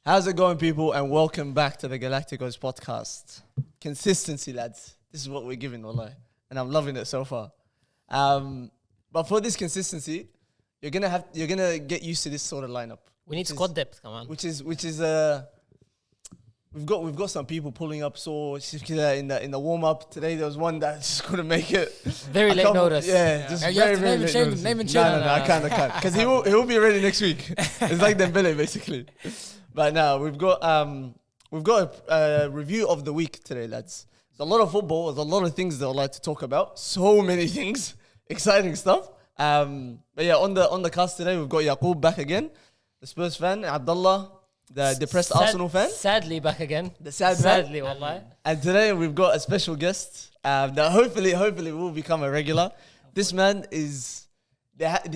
How's it going, people? And welcome back to the GalacticOz podcast. Consistency, lads. This is what we're giving, wallah. And I'm loving it so far. But for this consistency, you're gonna get used to this sort of lineup. We need squad depth, come on. Which is we've got some people pulling up. So in the warm up today, there was one that just couldn't make it. Very late notice. Yeah, just very late notice. Name and shame. No, I can't. Because he will be ready next week. It's like Dembele, basically. But now we've got a review of the week today, lads. There's a lot of football. There's a lot of things that I'd like to talk about. So many things, exciting stuff. But yeah, on the cast today, we've got Yaqub back again, the Spurs fan, Abdullah, the depressed Arsenal fan. Sadly back again. The sad Sadly, man. wallahi. And today we've got a special guest that hopefully will become a regular. This man he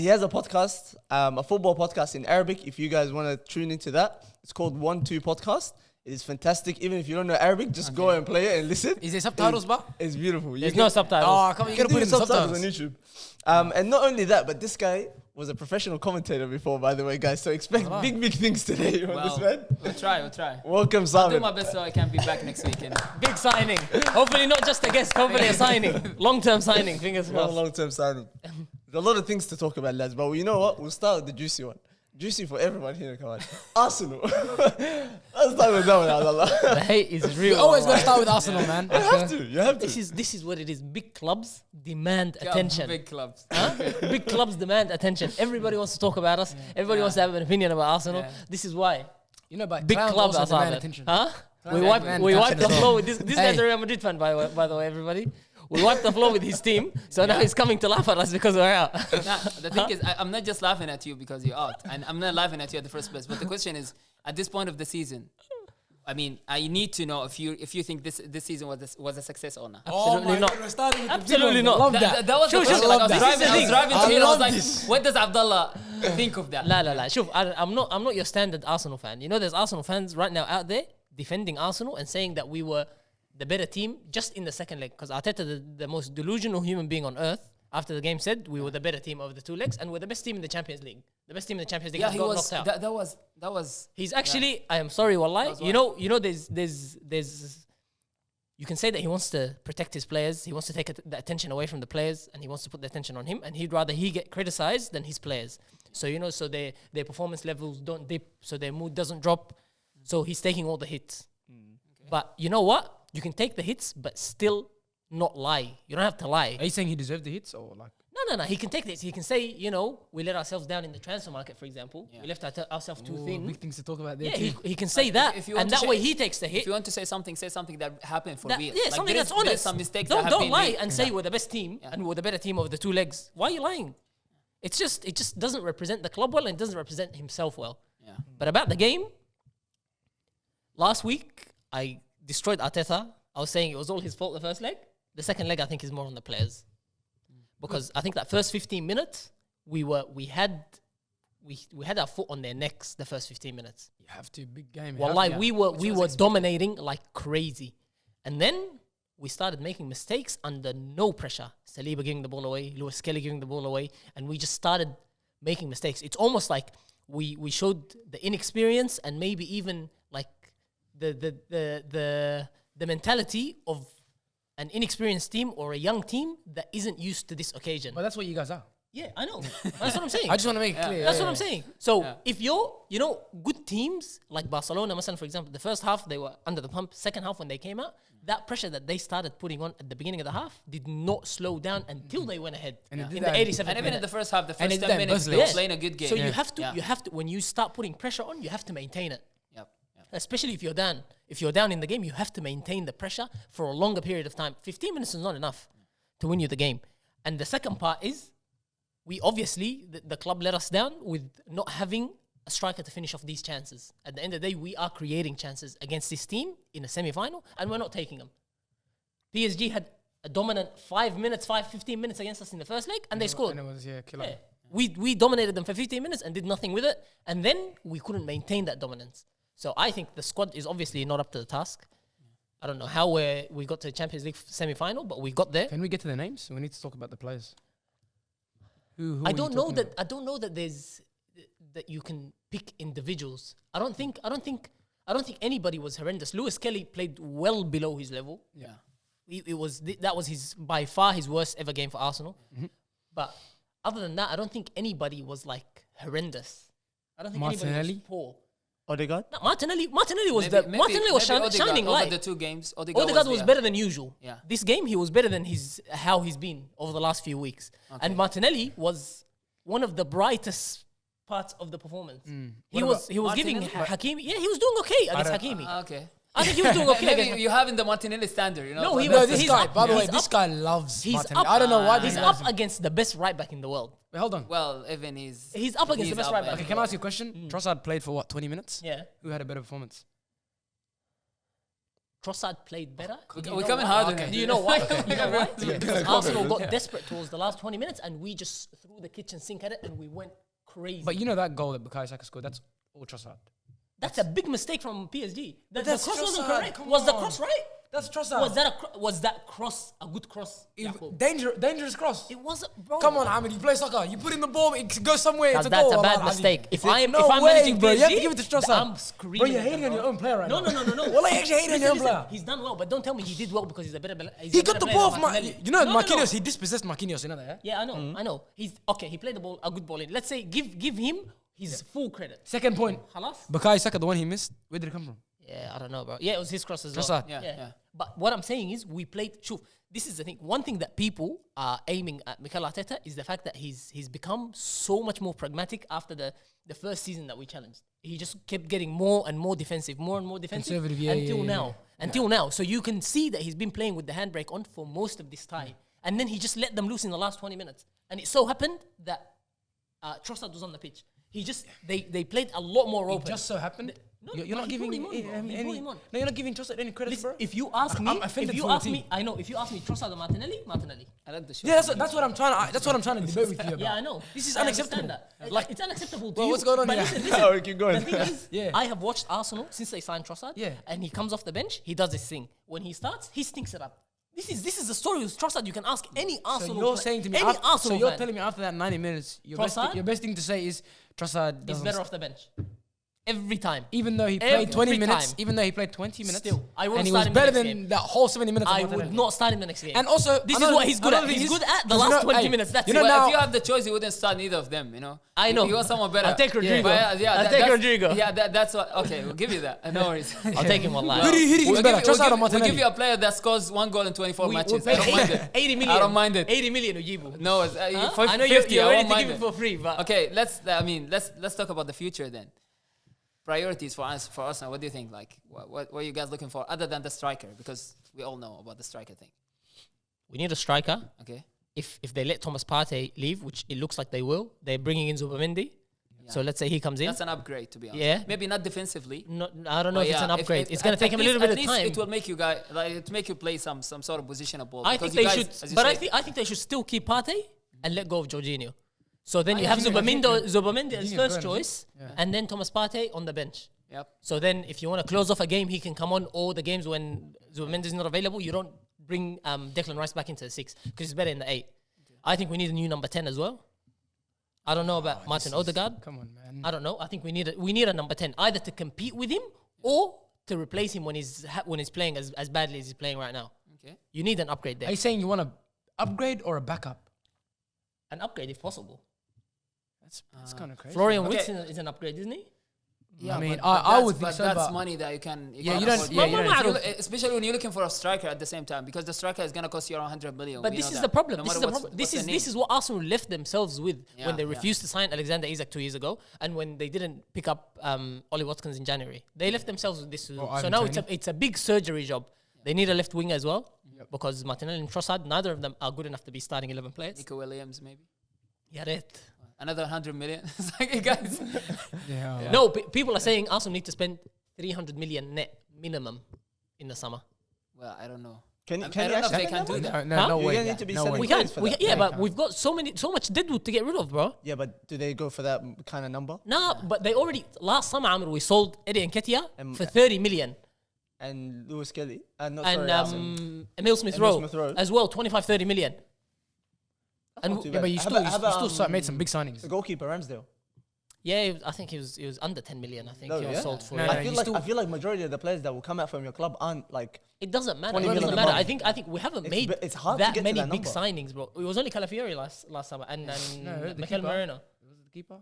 has a podcast, a football podcast in Arabic. If you guys want to tune into that, it's called 1-2 Podcast. It is fantastic. Even if you don't know Arabic, just go and play it and listen. Is there subtitles, bro? It's beautiful. There's no subtitles. Oh, come on, you gotta put in subtitles on subtitles. YouTube. And not only that, but this guy was a professional commentator before, by the way, guys. So expect big things today on this man. We'll try. Welcome, I'll Simon. do my best so I can be back next weekend. Big signing. Hopefully not just a guest, hopefully a signing. Long-term signing, fingers crossed. Long-term signing. There's a lot of things to talk about, lads. But you know what? We'll start with the juicy one. Juicy for everyone here, come on. Arsenal. Let's start with that one, Abdullah. The hate is real. You always gotta start with Arsenal, man. You have to. This is what it is. Big clubs demand attention. Big clubs. Huh? Big clubs demand attention. Everybody wants to talk about us. Everybody wants to have an opinion about Arsenal. Yeah. This is why. You know, but Big clowns clubs also are demand there. attention. Huh? Clowns We demand wipe attention the as floor well. with this. This Hey. guy's a Real Madrid fan, by the way, everybody. We wiped the floor with his team, so now he's coming to laugh at us because we're out. Nah, the thing is, I'm not just laughing at you because you're out, and I'm not laughing at you at the first place. But the question is, at this point of the season, I mean, I need to know if you think this season was a success or not. Absolutely not. We're starting with the Absolutely big not. one. Love that. That was the Sure, question. sure. Like, I was This is the thing. driving to I here. I was love like, this. what does Abdullah think of that? La. Shuf, I'm not your standard Arsenal fan. You know, there's Arsenal fans right now out there defending Arsenal and saying that we were the better team just in the second leg. Because Arteta, the most delusional human being on earth, after the game said we were the better team over the two legs and we're the best team in the Champions League. The best team in the Champions League Yeah, has he got was. knocked out. That was. He's actually, I am sorry, wallahi. was You know, there's you can say that he wants to protect his players. He wants to take the attention away from the players and he wants to put the attention on him. And he'd rather he get criticized than his players. So, you know, so their performance levels don't dip, so their mood doesn't drop. So he's taking all the hits. Okay. But you know what? You can take the hits, but still not lie. You don't have to lie. Are you saying he deserved the hits or like? No. He can take this. He can say, you know, we let ourselves down in the transfer market, for example. Yeah. We left ourselves too thin. Big things to talk about there. Yeah, too. he can say that, if you want and to that say- way he takes the hit. If you want to say something that happened for That- real. yeah, Like, something there that's is honest. some mistakes that have Don't been lie made. and say we're the best team and we're the better team over the two legs. Why are you lying? It just doesn't represent the club well and it doesn't represent himself well. Yeah. But about the game, last week I destroyed Arteta. I was saying it was all his fault the first leg. The second leg I think is more on the players. Because I think that first 15 minutes we had our foot on their necks the first 15 minutes. You have to big game. you Wallahi, have to. we were dominating like crazy. And then we started making mistakes under no pressure. Saliba giving the ball away, Lewis Kelly giving the ball away, and we just started making mistakes. It's almost like we showed the inexperience and maybe even like the mentality of an inexperienced team or a young team that isn't used to this occasion. But that's what you guys are. Yeah, I know. That's what I'm saying. I just want to make it clear. That's what I'm saying. So if you're, good teams like Barcelona, for example, the first half they were under the pump. Second half when they came out, that pressure that they started putting on at the beginning of the half did not slow down until they went ahead And it did in that. the 87th And even minute. in the first half, the And first it 10 did minutes, that. they were Yes. playing a good game. So you have to, when you start putting pressure on, you have to maintain it. Yep. Especially if you're down. If you're down in the game, you have to maintain the pressure for a longer period of time. 15 minutes is not enough to win you the game. And the second part is, we obviously, the club let us down with not having a striker to finish off these chances. At the end of the day, we are creating chances against this team in a semi-final, and we're not taking them. PSG had a dominant 15 minutes against us in the first leg, and they scored. And it was, killer. Yeah. We dominated them for 15 minutes and did nothing with it, and then we couldn't maintain that dominance. So I think the squad is obviously not up to the task. I don't know how we got to the Champions League semi-final, but we got there. Can we get to the names? We need to talk about the players. Who I don't know that. I don't know that there's that you can pick individuals. I don't think I don't think anybody was horrendous. Lewis Kelly played well below his level. Yeah. That was his by far his worst ever game for Arsenal. Mm-hmm. But other than that, I don't think anybody was like horrendous. I don't think anybody was Martinelli? poor. Odegaard? No, Martinelli was Maybe Martinelli was Odegaard shining over light. the 2 games. Odegaard was better than usual. Yeah. This game he was better than how he's been over the last few weeks. And Martinelli was one of the brightest parts of the performance. He was giving Martinelli? Hakimi. Yeah, he was doing okay against Hakimi. Okay. I think he was doing okay. Maybe against you have in the Martinelli standard, you know. No, but he No, was- this he's guy, up- by the way, he's this up- guy loves He's Martinelli. up. I don't know why. He's he up loves him. against the best right back in the world. Wait, hold on. Well, even he's Up against the best right back. Okay, can I ask you a question? Trossard played for what, 20 minutes? Yeah. Who had a better performance? Trossard played better. We're coming harder. Okay. Do you know why? You know why? Yeah. Because Arsenal got desperate towards the last 20 minutes and we just threw the kitchen sink at it and we went crazy. But you know that goal that Bukayo Saka scored, that's all Trossard. That's a big mistake from PSG. The that's cross wasn't Trossard, correct. come Was the on. cross right? That's Trossard. Was that cross a good cross? Yaqub? Dangerous cross. It wasn't, bro. Come on, Ahmed, you play soccer. You put in the ball, it goes somewhere. That's, It's a goal. that's a bad Allah, mistake. Ali. If I'm No way, managing bro. PSG, You have to give it to Trossard. I'm screaming. Bro, you're at hating them, on your bro. own player right No. now. Well, you're actually hating on your own player. He's done well, but don't tell me he did well because he's a better. He got the ball from You Marquinhos. He dispossessed Marquinhos, you know that, yeah? Yeah, I know. He's okay. He played a good ball in. Let's say give him his full credit. Second point. Halas? Bukayo Saka, the one he missed, where did it come from? Yeah, I don't know, bro. Yeah, it was his cross as well. Trossard. Yeah. But what I'm saying is, we played. Shuf, this is the thing. One thing that people are aiming at Mikel Arteta is the fact that he's become so much more pragmatic after the first season that we challenged. He just kept getting more and more defensive, Conservative, yeah, until yeah, yeah, now. Until now. So you can see that he's been playing with the handbrake on for most of this time. And then he just let them loose in the last 20 minutes. And it so happened that Trossard was on the pitch. They played a lot more open. It just so happened. No, You're not he giving brought him on, bro. He brought him on. No, you're not giving Trossard any credit, Listen, bro. if you ask me, I'm offended for the team. I know. If you ask me, Trossard or Martinelli. I like the show. Yeah, that's what I'm trying to debate with you about. Yeah, I know. This is I understand unacceptable. that. Like, it's unacceptable to Well, you. what's going on but here? Listen, Oh, keep going. The thing is, Yeah. I have watched Arsenal since they signed Trossard. Yeah. And he comes off the bench, he does this thing. When he starts, he stinks it up. This is the story with Trossard. You can ask any Arsenal. So you're fan- saying to me, any Arsenal so you're fan, telling me after that 90 minutes, your Trossard? best thing to say is Trossard is doesn't better off the bench. Every time. even though he played 20 Every minutes, time. even though he played 20 minutes, Still, I wouldn't and he start was him the better next than game. that whole 70 minutes. I of would Martinelli. not start him the next game. And also, This is another- what he's good at. another thing He's is- good at the 'cause last 20 hey, minutes. That's you it. know Well, now- if you have the choice, you wouldn't start neither of them, you know. I know. If you want someone better. I'll take Rodrigo. But I'll take that's- Rodrigo. Yeah, that's what. Okay, we'll give you that. No worries. I'll take him one line. Who do you think is better, Trossard or we'll Martinelli? give you a player that scores 1 goal in 24 We matches. I paid don't mind it. 80 million. I don't mind it. 80 million Ujibu. No, it's, Huh? for I know 50, you're I ready won't to mind give it it. for free, but Okay, let's talk about the future then. Priorities for us now. What do you think? Like, what are you guys looking for other than the striker? Because we all know about the striker thing. we need a striker. Okay. If they let Thomas Partey leave, which it looks like they will, they're bringing in Zubimendi. So let's say he comes in. That's an upgrade, to be honest. Yeah. Maybe not defensively. No, I don't know but if it's an yeah, upgrade. It's going to at take him a least- little bit at of least time. It will make you guys to make you play some sort of positional ball. I because think you they guys, should, as you but say- I think they should still keep Partey and let go of Jorginho. So then you have think- I think- Zubimendi as Jorginho's first better, choice, yeah. and then Thomas Partey on the bench. Yep. So then, if you want to close off a game, he can come on all the games when Zubimendi is not available. You don't bring Declan Rice back into the 6 because he's better in the 8. I think we need a new number 10 as well. I don't know about Martin Odegaard. Come on, man. I don't know. I think we need a number 10 either to compete with him or to replace him when he's playing as badly as he's playing right now. Okay. You need an upgrade Are there. you saying you want an upgrade or a backup? An upgrade if possible. That's kind of crazy. Florian Okay. Wirtz is an upgrade, isn't he? I mean, but I that's- would think but so, that's but- money that you can. Yeah, can you don't- afford. yeah, you don't- If you look- especially when you're looking for a striker at the same time, because the striker is gonna cost you around 100 million. But we this know is that. the problem. No This is matter the what's- problem. what's the This is what Arsenal left themselves with Yeah, when they yeah. refused to sign Alexander Isak 2 years ago, and when they didn't pick up Ollie Watkins in January. They left themselves with this. So Ivan now Toney. it's a big surgery job. They need a left wing as well because Martinelli and Trossard, neither of them are good enough to be starting 11 players. Nico Williams maybe Yeah, right. another 100 million. It's like, hey, guys. Yeah. No, people are saying Arsenal need to spend 300 million net minimum in the summer. Well, I don't know. Can I you don't know if actually they spend can that do much? that. No, Huh? no You're way. gonna need to be no selling way. We can, players for that. yeah, Yeah, but can't. we've got so much deadwood to get rid of, bro. Yeah, but do they go for that kind of number? Nah, but they already last summer, Amr, we sold Eddie Nketiah for 30 million. And Lewis Kelly, not And sorry, Emil Smith Emil Rowe Smith Rowe. as well, 25-30 million. That's and not too Yeah, bad. but you How still, about- how about, made some big signings. the goalkeeper Ramsdale. Yeah, I think he was under 10 million. I think No, he was yeah? sold for. No, it. no, I feel like majority of the players that will come out from your club aren't like. It doesn't matter. 20 It million doesn't a matter. month. I think we haven't It's made it's hard to that get many to that big number. signings, bro. It was only Calafiori last summer and No, the Mikel keeper. Moreno. Was it the keeper?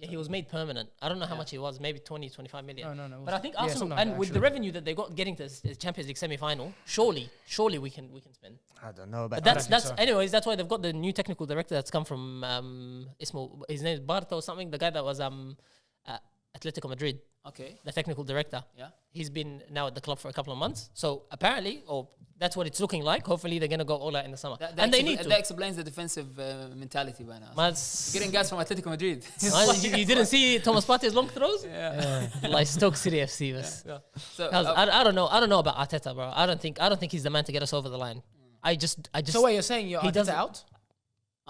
Yeah, he was made permanent. I don't know how much he was, maybe 20, 25 million. No. But I think Yeah, Arsenal, something like and that, with the actually. revenue that they got getting to the Champions League semi-final, surely we can spend. I don't know, But but that's so. anyways. That's why they've got the new technical director that's come from his name is Barto or something. The guy that was Atletico Madrid, Okay. the technical director. Yeah. He's been now at the club for a couple of months. So apparently, that's what it's looking like. Hopefully, they're gonna go all out in the summer, and they need to. That explains the defensive mentality by now. Mas- Getting guys from Atletico Madrid. you didn't see Thomas Partey's long throws? Yeah. Like Stoke City FC was. So I don't know. I don't know about Arteta, bro. I don't think he's the man to get us over the line. I just. So wait, you're saying he Arteta doesn't- out?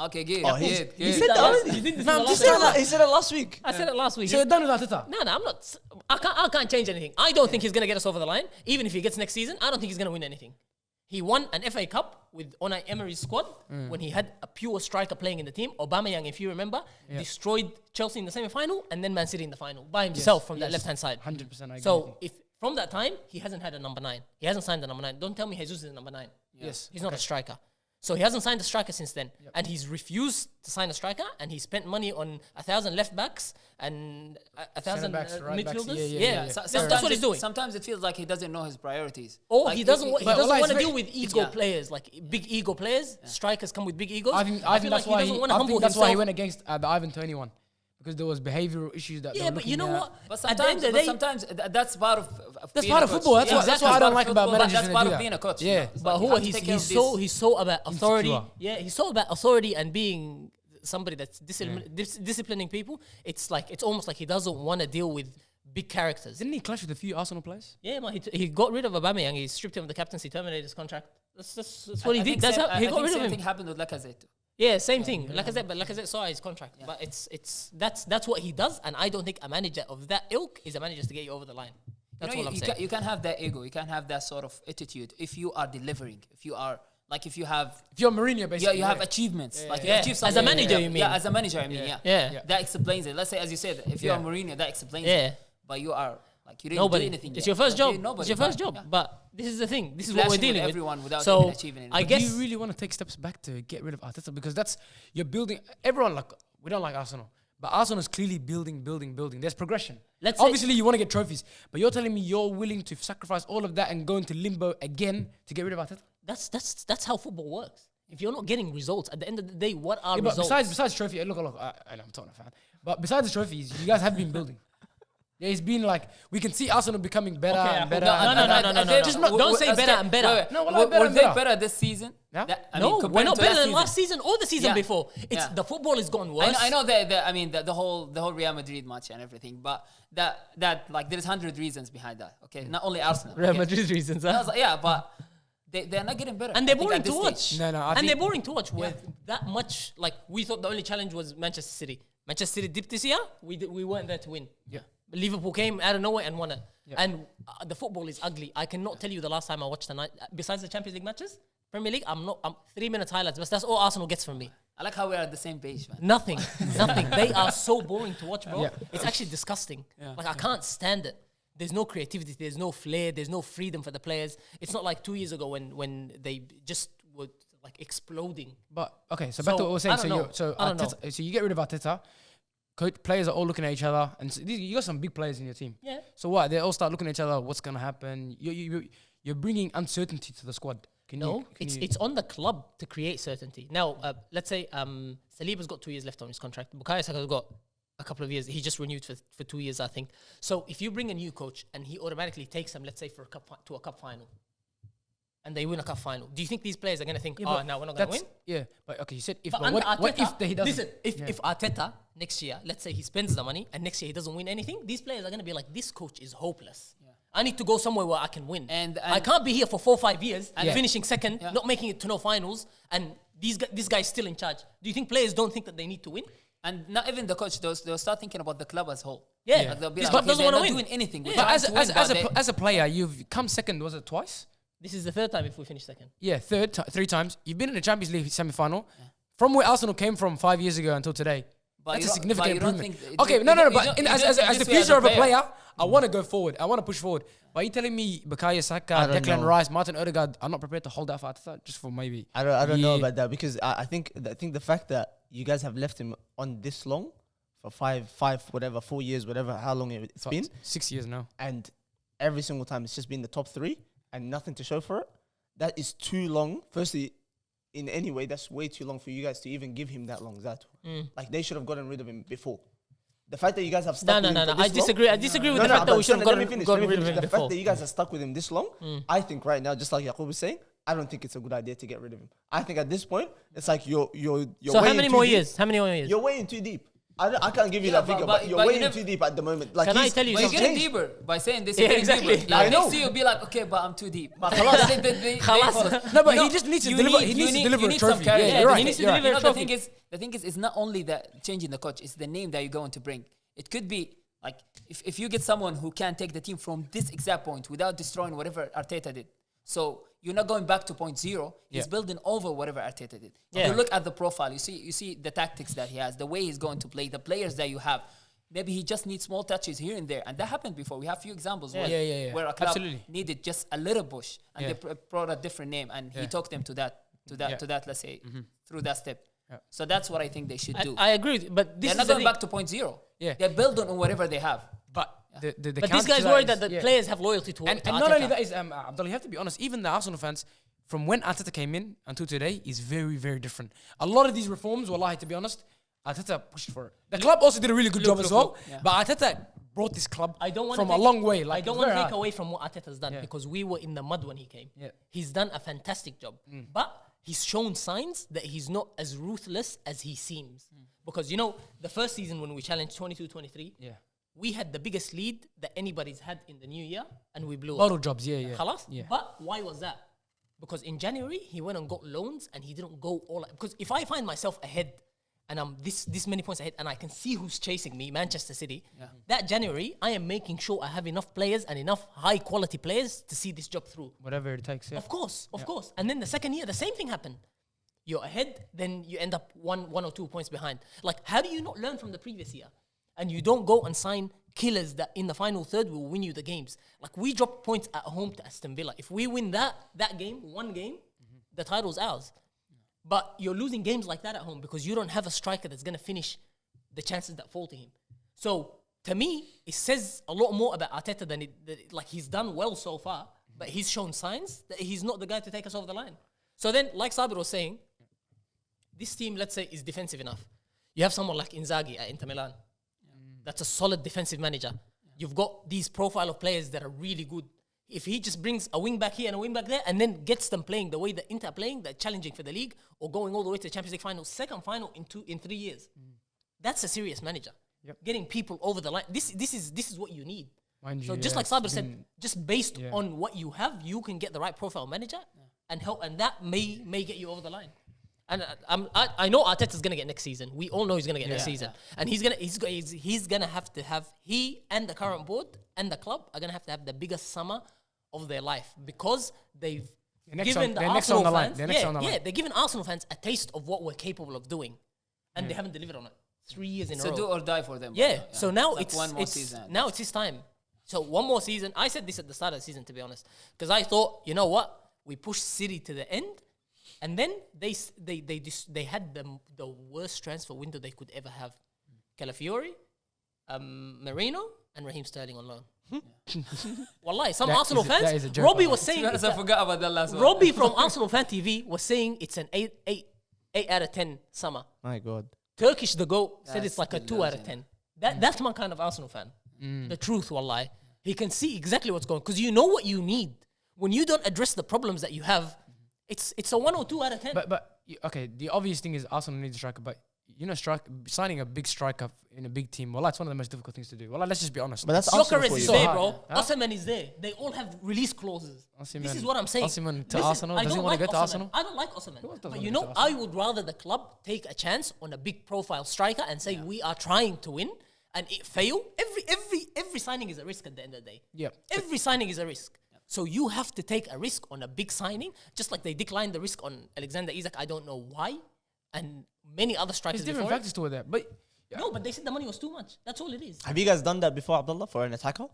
okay, good. Oh, good. he said that already. You didn't No, I'm just he saying said that. He said it last week. I said it last week. So you're done with Arteta? No, I'm not. I can't change anything. I don't think he's gonna get us over the line. Even if he gets next season, I don't think he's gonna win anything. He won an FA Cup with Unai Emery's squad when he had a pure striker playing in the team. Aubameyang, if you remember, destroyed Chelsea in the semi-final and then Man City in the final by himself from that left-hand side. 100% I agree with So you. if from that time he hasn't had a number 9, he hasn't signed a number 9. Don't tell me Jesus is a number 9. Yes. He's not a striker. So he hasn't signed a striker since then. And he's refused to sign a striker, and he spent money on 1,000 left backs and 1,000 Centre-backs, right backs, midfielders. yeah. That's what he's doing. Sometimes it feels like he doesn't know his priorities. Or Like he doesn't if- want But Allah, to it's deal very- with ego yeah. players, like big ego players. Strikers come with big egos. I think feel that's like why he doesn't want to humble that's why he himself. went against the Ivan Toney one, because there was behavioural issues that. they Yeah, were but you looking know at. what? But At the end sometimes, of the day, that's part of That's being part a of coach. football. That's Yeah, why- that's exactly. why I don't That's like part about of football, managers That's when part they of do being that. a coach. Yeah. you know? It's but like you who have to he's take care of he's so about authority. Insecure. Yeah, he's so about authority and being somebody that's disciplining people. It's like it's almost like he doesn't want to deal with big characters. Didn't he clash with a few Arsenal players? Yeah, man, he got rid of Aubameyang. He stripped him of the captaincy, terminated his contract. That's what he I did. think That's same- how he I got think rid of same him. thing happened with Lacazette. Yeah, same thing. Lacazette saw his contract, but that's what he does, and I don't think a manager of that ilk is a manager to get you over the line. That's You know, all I'm you saying. you can't have that ego. You can't have that sort of attitude if you are delivering. If you are like if you have If you're Mourinho, basically. you have achievements. Like you Yeah. achieve As a something. manager, you mean? Yeah, as a manager, I mean, yeah. Yeah. That explains it. Let's say, as you said, if you're Mourinho, that explains Yeah. it. But you are like you didn't Nobody. do anything. It's yet. your first Like, job. you're nobody, It's your first right? job. Yeah. But this is the thing. This is what we're Flashing with dealing with. everyone without So even achieving anything. I Do guess you really want to take steps back to get rid of Arteta? Because that's you're building. Everyone like we don't like Arsenal, but Arsenal is clearly building. There's progression. Let's say- Obviously, you want to get trophies, but you're telling me you're willing to sacrifice all of that and go into limbo again to get rid of Arteta? that's how football works. If you're not getting results at the end of the day, what are Yeah, but results? besides trophy, look, I know I'm talking a fan, but besides the trophies, you guys have been building. Yeah, it's been like we can see Arsenal becoming better Okay, and better. no, and no, better. no, no. Just not- Don't say better and better. No, well, were better and they better. better this season? Yeah? I No, mean, we're compared not to better last than last season or the season Yeah. before. It's Yeah. the football has gone worse. I know the whole Real Madrid match and everything, but that like there's 100 reasons behind that. Okay, not only Arsenal. Real okay? Madrid reasons, I was like, yeah, but they're not getting better. and I they're think boring at this to watch. stage. No, I and think- they're boring to watch with that much. Like we thought the only challenge was Manchester City. Manchester City dipped this year. We weren't there to win. Yeah. Liverpool came out of nowhere and won it. And the football is ugly. I cannot tell you the last time I watched a night besides the Champions League matches. Premier League, I'm 3 minutes highlights, but that's all Arsenal gets from me. I like how we're at the same page, man. Nothing. They are so boring to watch, bro. Yeah. It's actually disgusting. Like I can't stand it. There's no creativity. There's no flair. There's no freedom for the players. It's not like 2 years ago when they just were like exploding. But okay, so back to So, what we're saying. I don't know. I don't Arteta, so you get rid of Arteta. Players are all looking at each other, and so you got some big players in your team. Yeah. So what? They all start looking at each other. What's gonna happen? You're bringing uncertainty to the squad. Can It's on the club to create certainty. Now, let's say Saliba's got 2 years left on his contract. Bukayo Saka's got a couple of years. He just renewed for 2 years, I think. So if you bring a new coach and he automatically takes them, let's say, to a cup final, and they win a cup final, do you think these players are going to think, but no, we're not going to win? Yeah, but okay, you said if. But But under what Arteta, if he doesn't? listen, if Arteta next year, let's say he spends the money and next year he doesn't win anything, these players are going to be like, this coach is hopeless. I need to go somewhere where I can win. And I can't be here for 4 or 5 years and Yeah. finishing second, not making it to no finals, and this guy's still in charge. Do you think players don't think that they need to win? And not even the coach, they'll start thinking about the club as a whole. Yeah. Like they'll be This like, club okay, doesn't they're wanna not win. doing anything. We're Yeah. But trying to win, but as a player, you've come second. Was it twice? This is the third time if we finish second. Yeah, three times. You've been in the Champions League semi-final. From where Arsenal came from 5 years ago until today, But That's you a don't- significant but you don't improvement. think- Okay, you no. don't- But you don't as think the this way as future of a player. player, I want to go forward. I want to push forward. But you telling me Bukayo Saka, I don't Declan know. Rice, Martin Odegaard are not prepared to hold that for Arteta just for maybe? I don't know Yeah. about that because I think the fact that you guys have left him on this long for 4 years, whatever, how long it's been, 6 years now. and every single time it's just been the top 3 and nothing to show for it. That is too long. Firstly, in any way, that's way too long for you guys to even give him that long. Like they should have gotten rid of him before. The fact that you guys have stuck with him for I this disagree. long, I disagree with No, the fact that but we should have let me gotten rid of him The before. fact that you guys are stuck with him this long, I think right now, just like Yaqub was saying, I don't think it's a good idea to get rid of him. I think at this point, it's like you're So how weighing many too more deep. years? How many more years? You're weighing too deep. I can't give you Yeah, that figure, but- but you're but you weighing never- too deep at the moment. Like Can I he's- tell you But you're he's getting changed. deeper by saying this. Yeah, You're getting exactly. deeper. Like I know. next year you'll be like, okay, but I'm too deep. But khalas. No, but he just needs to deliver. He needs to deliver a trophy. Yeah, Yeah, you're he right. needs to you're right. deliver a The trophy. thing is, it's not only that changing the coach; it's the name that you're going to bring. It could be like if you get someone who can take the team from this exact point without destroying whatever Arteta did. So you're not going back to point 0. He's Yeah. building over whatever Arteta did. Yeah. You look at the profile. You see the tactics that he has, the way he's going to play, the players that you have. Maybe he just needs small touches here and there, and that happened before. We have few examples Yeah. Yeah. where a club Absolutely. needed just a little push, and Yeah. they brought a different name, and he Yeah. took them to that. Let's say through that step. Yeah. So that's what I think they should do. I agree, with you, but this They're is not the going thing. back to point 0. Yeah. They're building on whatever they have. But the But this counter guy's to worried is- that the yeah. players have loyalty to And to not only Arteta. that is Abdullah, you have to be honest. Even the Arsenal fans, from when Arteta came in until today, is very, very different. A lot of these reforms, wallahi, to be honest, Arteta pushed for it. The club also did a really good job as well. yeah. But Arteta brought this club I don't want from a long way. Like I don't it's want to very take hard. away from what Arteta's done Yeah. because we were in the mud when he came. Yeah. He's done a fantastic job, but he's shown signs that he's not as ruthless as he seems. Because the first season when we challenged 22-23, Yeah. we had the biggest lead that anybody's had in the new year, and we blew Bottle it. jobs, yeah. Khalas? Yeah. But why was that? Because in January he went and got loans, and he didn't go all out. Because if I find myself ahead, and I'm this many points ahead, and I can see who's chasing me, Manchester City, that January I am making sure I have enough players and enough high quality players to see this job through. Whatever it takes, yeah. Of course. And then the second year, the same thing happened. You're ahead, then you end up one or 2 points behind. Like, how do you not learn from the previous year? And you don't go and sign killers that in the final third will win you the games. Like, we dropped points at home to Aston Villa. If we win that game, one game, the title's ours. But you're losing games like that at home because you don't have a striker that's going to finish the chances that fall to him. So, to me, it says a lot more about Arteta than like he's done well so far, but he's shown signs that he's not the guy to take us over the line. So then, like Sabir was saying, this team, let's say, is defensive enough. You have someone like Inzaghi at Inter Milan. That's a solid defensive manager. You've got these profile of players that are really good. If he just brings a wing back here and a wing back there and then gets them playing the way that Inter are playing, they're challenging for the league or going all the way to the Champions League final, second final in 3 years. That's a serious manager. Yep. Getting people over the line. This is what you need. Mind So you, just yeah, like it's Sabir said, been- just based Yeah. on what you have, you can get the right profile manager and help, and that may get you over the line. And I know Arteta's gonna get next season. We all know he's gonna get next season, and he's gonna have to have, he and the current board and the club are gonna have to have the biggest summer of their life because they've given the Arsenal fans, they're giving Arsenal fans a taste of what we're capable of doing, and they haven't delivered on it 3 years in a row. So do or die for them. Yeah. So now like one more season. now it's his time. So one more season. I said this at the start of the season, to be honest, because I thought, you know what, we pushed City to the end, and then they had the worst transfer window they could ever have. Calafiori, Marino, and Raheem Sterling on loan. Wallahi, some That Arsenal is a- that fans. is a joke, Robbie wallahi. was saying. I forgot about that last one. Robbie from Arsenal Fan TV was saying it's an 8 out of 10 summer. My God. Turkish the GOAT said That's it's like a the 2 out of legend. 10. That's my kind of Arsenal fan. The truth, wallahi. He can see exactly what's going on because you know what you need. When you don't address the problems that you have, it's a 1 or 2 out of 10. Okay, the obvious thing is Arsenal needs a striker, but signing a big striker in a big team, well, that's one of the most difficult things to do. Well, let's just be honest. But that's Arsenal Gyökeres for is you. So there, hard. bro. Huh? Osimhen is there. They all have release clauses. Osimhen- This is what I'm saying. Osimhen to Listen, Arsenal? I Does he don't wanna like go to Osimhen. Arsenal? I don't like Osimhen. doesn't But wanna you go know, to Arsenal? I would rather the club take a chance on a big profile striker and say we are trying to win and it fail. Every signing is a risk at the end of the day. Yep. Every signing is a risk. So you have to take a risk on a big signing, just like they declined the risk on Alexander Isak. I don't know why. And many other strikers There's different before it. factors to it there. But No, but they said the money was too much. That's all it is. Have you guys done that before, Abdullah, for an attacker?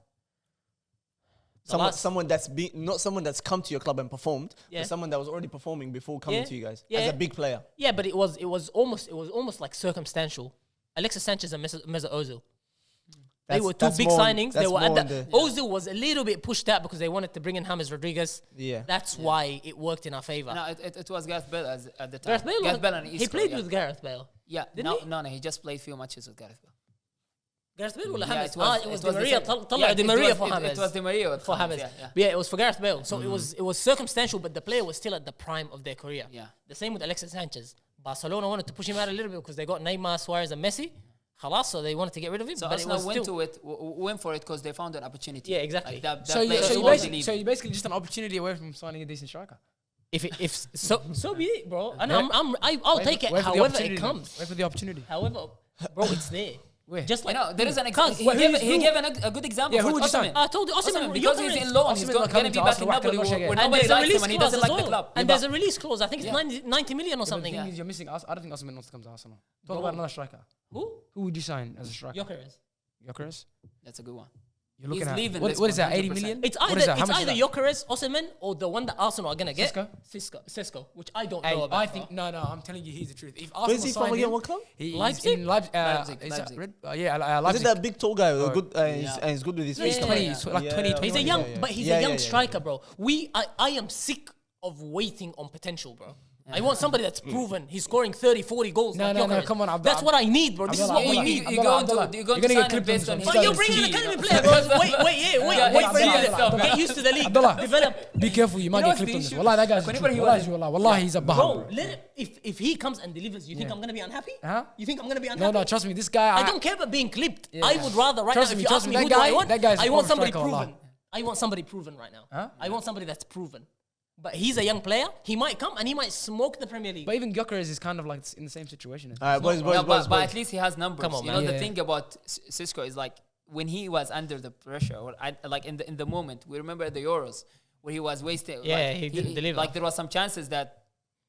last- Someone that's not someone that's come to your club and performed, Yeah. but someone that was already performing before coming Yeah. to you guys Yeah. as a big player. Yeah, but it was almost like circumstantial. Alexis Sanchez and Mesut Ozil. They were two big signings. They were at the Ozil was a little bit pushed out because they wanted to bring in James Rodriguez. Yeah. That's why it worked in our favor. No, it was Gareth Bale at the time. Gareth Bale, and he played with Gareth Bale. Yeah, Didn't he? no, he just played few matches with Gareth Bale. Gareth Bale ولا Yeah, James? It was Di the Maria. same. طلع Di Maria for James. It was Di Maria with for James, James. yeah. Yeah, it was for Gareth Bale. So it was circumstantial, but the player was still at the prime of their career. Yeah. The same with Alexis Sanchez. Barcelona wanted to push him out a little bit because they got Neymar, Suarez, and Messi. خلاص, so they wanted to get rid of him. So but it was Arsenal still, went for it because they found an opportunity. Yeah, exactly. Like that So player you're wasn't leaving. basically just an opportunity away from signing a decent striker. so be it, bro. And I'll take it Wait for the however opportunity it then. comes. Wait for the opportunity. However, bro, it's there. Where? Just You like know, there is an Cuz, example. He gave a good example Yeah, for who would you sign? Osimhen. I told you, Osimhen, Because he's in loan, he's Osimhen going not coming to be to back in Arsenal, Napoli Wackerly, where and and nobody there's a likes release him and he clause doesn't as like the well. club. And there's a release clause. I think it's Yeah. 90 million or The something. thing is, you're missing us. I don't think Osimhen wants to come to Arsenal. Talk Bro. about another striker. Who? Who would you sign as a striker? Gyökeres. Gyökeres? That's a good one. You're looking He's at leaving what this is that? one, 80 100%. million? It's What either is that? How much is that? Gyökeres, Osimhen, or the one that Arsenal are gonna get. Cisco? Cisco, which I don't Hey, know about. I think no. I'm telling you, he's the truth. If Where's Arsenal he from sign again? him, What club? he's Leipzig? in Leipzig. Leipzig, Is that Leipzig. Red? Is it Leipzig. that big tall guy with Oh. good and Yeah. he's good with his Yeah, feet? yeah, 20, yeah. like 20, Yeah, He's a 20. young, yeah. but he's Yeah, a young yeah, yeah. striker, bro. I am sick of waiting on potential, bro. I want somebody that's proven. He's scoring 30, 40 goals. No, like no, no, Gyökeres. come on, That's what I need, bro. This is what we need. You're going to You're gonna sign get him clipped based on on this his one. But you're bringing an skill. academy player, bro. Wait for him Abdullah. to get used to the league. Abdullah. Develop. Be careful, you might know get what's clipped the on this. issue? Wallah, that guy's Whenever he was- Wallah, he's a Bro, baham. if he comes and delivers, you think I'm gonna be unhappy? Huh? You think I'm gonna be unhappy? No, trust me, this guy. I don't care about being clipped. Yeah. I would rather right Trust now. me, If you trust ask me, me who that do I guy- want, that guy's I a want proper somebody striker, proven. wallah. I want somebody proven right now. Huh? I want somebody that's proven. But he's a young player. He might come and he might smoke the Premier League. But even Gyökeres is kind of like in the same situation. All right, boys, No, boys. but at least he has numbers. Come on, you man. know, the Yeah. thing about Cisco is like when he was under the pressure, or like in the moment, we remember the Euros where he was wasting. Yeah, like, he didn't deliver. Like there was some chances that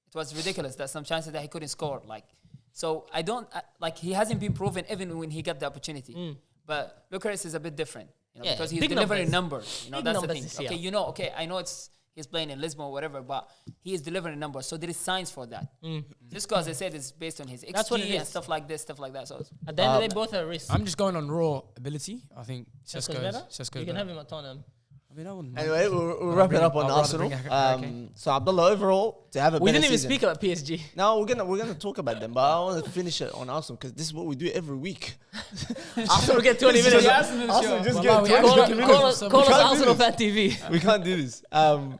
it was ridiculous. That some chances that he couldn't score. Like, so I don't like he hasn't been proven even when he got the opportunity. But Gyökeres is a bit different, you know, Yeah, because he's big delivering numbers. numbers. You know, Big that's the numbers thing. this year. Okay, you know, okay, I know he's playing in Lisbon or whatever, but he is delivering numbers. So there is signs for that. Cisco, as I said, is based on his XG That's what it and is. stuff like this, stuff like that. So At the end of the day, both are risks. I'm just going on raw ability. I think Cisco's Cisco's better. You can have him at Tottenham. I mean, I wouldn't mind. Anyway, we'll wrap it up on I'd rather Arsenal. bring Hurricane. So Abdullah, overall, to have a We better didn't even season. speak about PSG. No, we're gonna talk about them, but I want to finish it on Arsenal because this is what we do every week. Arsenal get 20 minutes. Yeah, Arsenal Arsenal show. just Wallah, get we 20 actually minutes. Call us We can't do Arsenal this. Fan TV. We can't do this.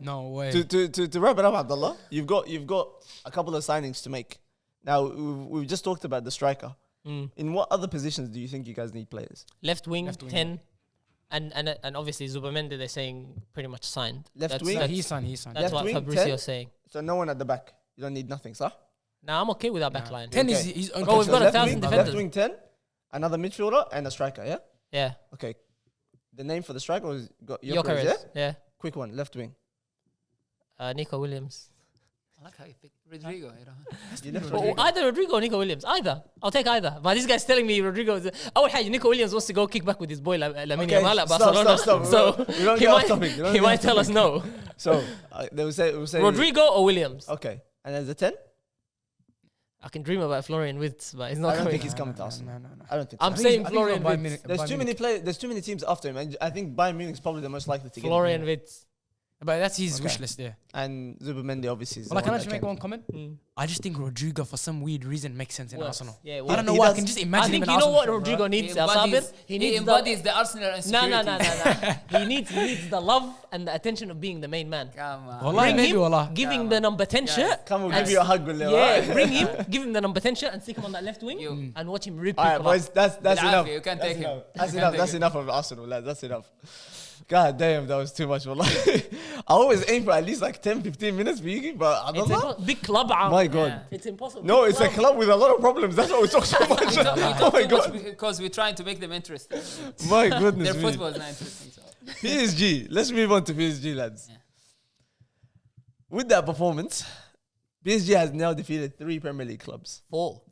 No way. To wrap it up, Abdullah, you've got a couple of signings to make. Now we've just talked about the striker. In what other positions do you think you guys need players? Left wing, Left wing, 10. And obviously Zubamende, they're saying pretty much signed. Left wing? No, he's signed. He's signed. That's Left what wing, Fabrizio's 10? saying. So no one at the back. You don't need nothing, sir. Now I'm okay with our back line. 10 is Okay. his own. Bro, we've got control. 1,000 left defenders. wing 10, another midfielder, and a striker. Yeah. Yeah. Okay. The name for the striker was got Gyökeres, yeah. Gyökeres. Yeah. Quick one, left wing. Nico Williams. I like how you pick Rodrigo. You know? You left Or wing. either Rodrigo or Nico Williams. Either. I'll take either. But this guy's telling me Rodrigo is... أول حاجة Nico Williams wants to go kick back with his boy Lamine Okay, Yamal at stop, Barcelona. stop. So We don't he get off might, topic. We don't he get might off tell us no. So they will say Rodrigo or Williams. Okay, and then the 10. I can dream about Florian Wirtz, but he's I not don't coming. think he's coming to Arsenal. No. I don't think. I'm so. saying I think Florian Bayern Wirtz. Munich- There's Bayern too many Munich. players. There's too many teams after him. And I think Bayern Munich is probably the most likely to get Florian him. Wirtz. But that's his Okay. wish list, yeah. And Zubamendi obviously is. Well, the can I one just that make came. one comment? I just think Rodrigo, for some weird reason, makes sense in Works. Arsenal. Yeah, I don't know he why. I does. can just I imagine think him in you know what Arsenal, Rodrigo needs, He Sabir? embodies, He he needs embodies the Arsenal No. insecurity. He needs the love and the attention of being the main man. Come on. Wallahi, Bring maybe, him, wallah. give him the number 10 shirt. Come, we'll and give you a hug, Bilal. Yeah, bring him, give him the number 10 shirt and stick him on that left wing You. and watch him rip All right, people boys. up. That's Bilal, enough. you can't That's take him. enough. That's You enough. can't That's take enough of Arsenal, lads. That's enough. God damn, that was too much. Wallah. I always aim for at least like 10, 15 minutes for you, but I don't know. Big club. My God. It's impossible. No, Big it's a club with a lot of problems. That's why we talk so much. We Oh talk my too much God. because we're trying to make them interesting. My goodness Their me. football is not interesting. So. PSG. Let's move on to PSG, lads. Yeah. With that performance, PSG has now defeated 3 Premier League clubs. 4.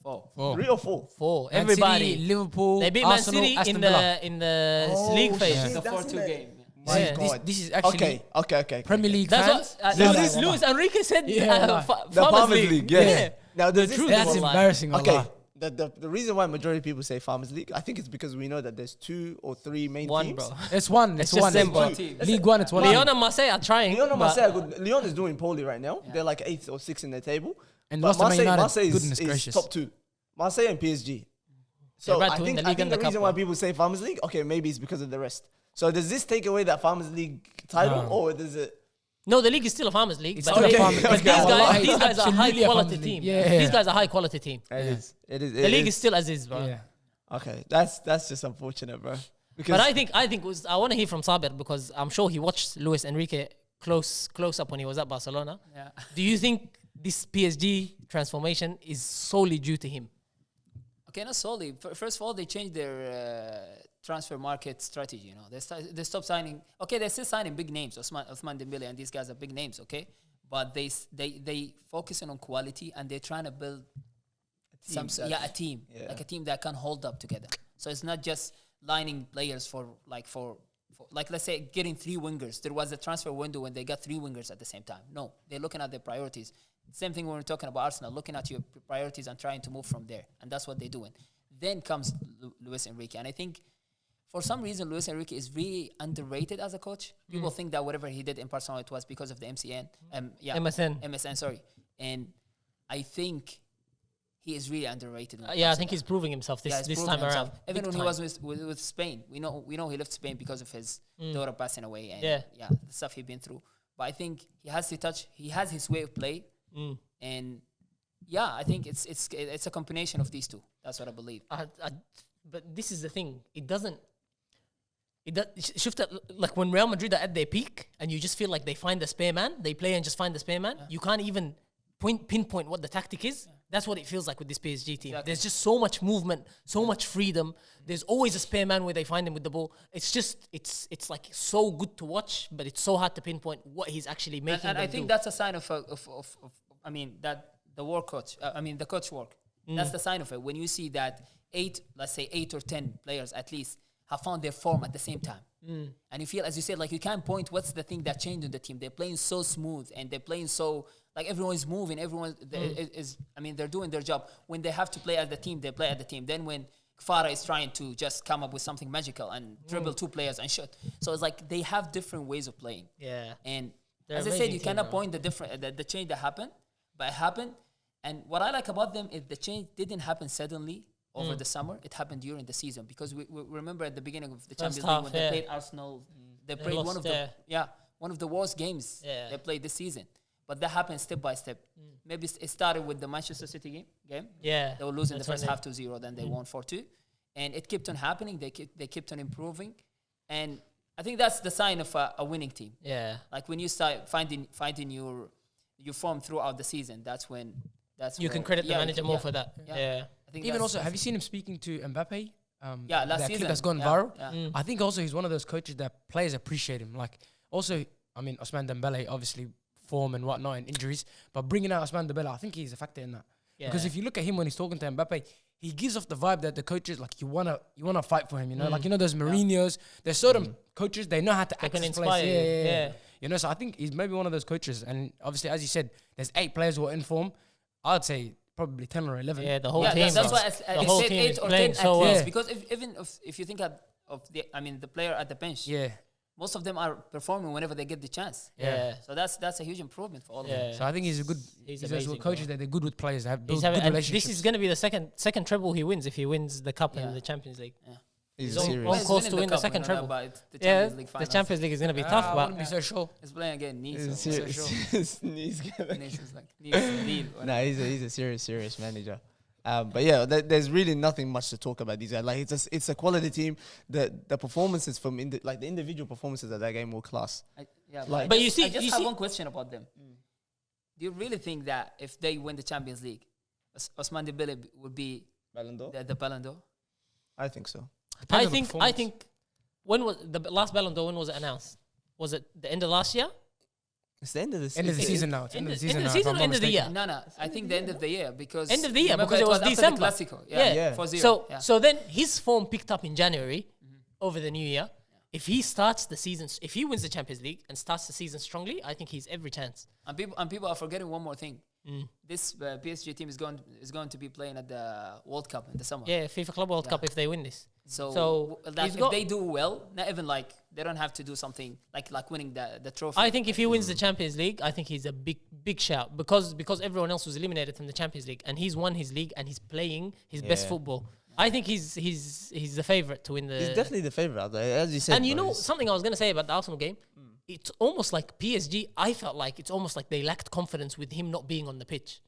3 or 4? 4. Man Everybody. City, Liverpool, They beat Arsenal, Man City Aston in Villa. the league phase. shit, The that's 4-2 in there. game. My Yeah. God. This is actually Okay. Premier League That's fans. what Luis Enrique said. Yeah, like, The Farmers League, yes. Now, The does this truth thing- is That's Wallah. embarrassing. Okay. Allah. The reason why majority of people say Farmers League, I think it's because we know that there's 2 or 3 main One, teams. bro. It's one. It's just one. them, bro. League One. It's one. Lyon and Marseille are trying. Lyon and but- Marseille are good. Lyon is doing poorly right now. They're like 8th or 6th in their table. And But lost to Man United. Marseille Goodness is gracious. top 2. Marseille and PSG. So about I to win think, the I league think and the the cup, reason why bro. people say Farmers League, okay, maybe it's because of the rest. So does this take away that Farmers League title, No. or does it? No, the league is still a Farmers League. It's but still a they- Farmers but League. these Okay. guys, It's these guys are a high absolutely a quality Farmers team. League. Yeah. These guys are a high quality team. It is. The league is still as is, bro. Yeah. Okay, that's just unfortunate, bro. Because But I want to hear from Sabir because I'm sure he watched Luis Enrique close up when he was at Barcelona. Yeah. Do you think this PSG transformation is solely due to him? Okay, not solely. First of all, they changed their transfer market strategy. You know, they stopped signing. Okay, they're still signing big names. Ousmane Dembele and these guys are big names. Okay, but they focusing on quality and they're trying to build a team, Yeah. like a team that can hold up together. So it's not just lining players for let's say getting 3 wingers. There was a transfer window when they got 3 wingers at the same time. No, they're looking at their priorities. Same thing when we're talking about Arsenal, looking at your priorities and trying to move from there. And that's what they're doing. Then comes Luis Enrique. And I think for some reason, Luis Enrique is really underrated as a coach. People think that whatever he did in Barcelona, it was because of the MSN, sorry. And I think he is really underrated. I think he's proving himself this he's time proven himself. around. Even Big when he time. was with Spain, we know he left Spain because of his daughter passing away and Yeah. the stuff he'd been through. But I think he has the touch. He has his way of play, and I think it's a combination of these two. That's what I believe. But this is the thing. It doesn't. Shift like when Real Madrid are at their peak, and you just feel like they find the spare man. They play and just find the spare man. You can't even pinpoint what the tactic is. That's what it feels like with this PSG team. Exactly. There's just so much movement, so much freedom. There's always a spare man where they find him with the ball. It's just it's like so good to watch, but it's so hard to pinpoint what he's actually making. And I them think do. that's a sign of that the work coach. The coach work. That's the sign of it. When you see that 8 or 10 players at least have found their form at the same time. And you feel, as you said, like you can't point what's the thing that changed in the team. They're playing so smooth and they're playing so, like everyone's moving, they're doing their job. When they have to play as the team, they play as the team. Then when Farah is trying to just come up with something magical and dribble 2 players and shoot. So it's like they have different ways of playing. Yeah. And They're as I said, amazing you team, cannot bro. point the change that happened, but it happened. And what I like about them is the change didn't happen suddenly over the summer. It happened during the season because we remember at the beginning of the Champions League half, when they played Arsenal, they played lost, one of the worst games Yeah. they played this season. But that happened step by step. Maybe it started with the Manchester City game. Yeah. They were losing the That's first when half 2-0, then they won 4-2. And it kept on happening. They kept on improving. And I think that's the sign of a winning team. Yeah. Like when you start finding your form throughout the season, that's You can credit the manager more for that. Yeah. Yeah. I think Even that's- also, have you seen him speaking to Mbappe? Yeah, last that clip season. that's gone Yeah, viral. yeah. I think also he's one of those coaches that players appreciate him. Like also, Ousmane Dembele, obviously form and whatnot and injuries, but bringing out Ousmane Dembele, I think he's a factor in that. Yeah. Because if you look at him when he's talking to Mbappe, he gives off the vibe that the coaches like you wanna fight for him. You know, like those Mourinho's. There's certain coaches they know how to They can access inspire players. you. Yeah. Yeah. You know, so I think he's maybe one of those coaches. And obviously, as you said, there's 8 players who are in form. I'd say probably 10 or 11. Yeah, the whole Yeah, team. that's bro. why I whole said team 8 is or 10 playing at so least. well. Because if you think of the player at the bench, Yeah. most of them are performing whenever they get the chance. Yeah. So that's a huge improvement for all of them. Yeah. So I think he's a good. He's He's amazing, those coaches bro. that they're good with players that have built He's good having, and relationships. this is going to be the second treble he wins if he wins the cup Yeah. and the Champions League. He's on- serious. on He's course winning to win the cup, second we don't know, treble. but it's the Yeah, Champions League the finals. Champions League is going to be I tough, wouldn't be but so sure. He's playing again. Nice. He's So serious. sure. He's gonna- Nice is like Lille. Nah, he's a serious manager. But yeah, there's really nothing much to talk about these guys. Like it's a quality team. The performances from the individual performances of that game were class. But But I you see- just you have see- one question about them. Do you really think that if they win the Champions League, Ousmane Dembele would be Ballon d'Or? the Ballon d'Or? I think so. Depends I on the think performance. when was the last Ballon d'Or? When was it announced? Was it the end of last year? It's the end of the End of the season now. End of the now, if season I'm or not end of the mistaken. year? No, I think the end of the year because End of the year, remember because it was after December. the Clasico. Yeah. 4-0. So yeah. so then his form picked up in January over the new year. If he starts the season, if he wins the Champions League and starts the season strongly, I think he's every chance. And people are forgetting one more thing. This PSG team is going to be playing at the World Cup in the summer. Yeah, FIFA Club World Cup if they win this. So like, he's if got- they do well, not even like they don't have to do something like winning the trophy. I think if he wins the Champions League, I think he's a big shout because everyone else was eliminated from the Champions League and he's won his league and he's playing his best football. I think he's the favorite to win the. He's definitely the favorite out there, as you said. And you bro, know he's- something I was gonna say about the Arsenal game. It's almost like PSG. I felt like it's almost like they lacked confidence with him not being on the pitch.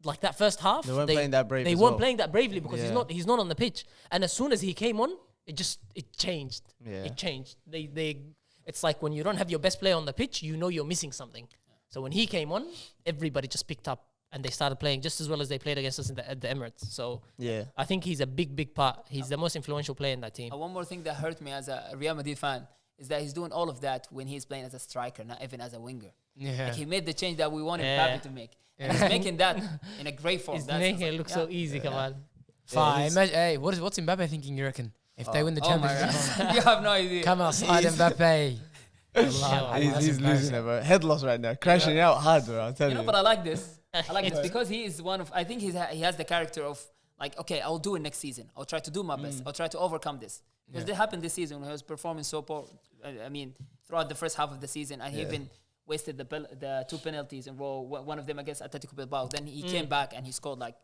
Like that first half, They weren't playing that brave They as weren't well. playing that bravely because Yeah. he's not on the pitch. And as soon as he came on, it changed. Yeah. It changed. It's like when you don't have your best player on the pitch, you know you're missing something. So when he came on, everybody just picked up and they started playing just as well as they played against us at the Emirates. So Yeah. I think he's a big part. He's the most influential player in that team. One more thing that hurt me as a Real Madrid fan is that he's doing all of that when he's playing as a striker, not even as a winger. Yeah. Like he made the change that we wanted Yeah. Mbappe to make. And he's making that in a great form. He's That's making just it look like, so easy, Kamal. Fine. he's- Imagine, hey, what's Mbappe thinking, you reckon? If they win the Oh my Champions League? God. You have no idea. Come on, slide Mbappe. Allah, He's that's losing embarrassing. it, bro. Head loss right now. Crashing out hard, bro. I'm telling You know, you. but I like this. I like this because he is one of. I think he has the character of like, okay, I'll do it next season. I'll try to do my best. I'll try to overcome this. Because it happened this season when he was performing so poor. I mean, throughout the first half of the season, and he even wasted the 2 penalties in row. One of them against Atletico Bilbao. Then he came back and he scored like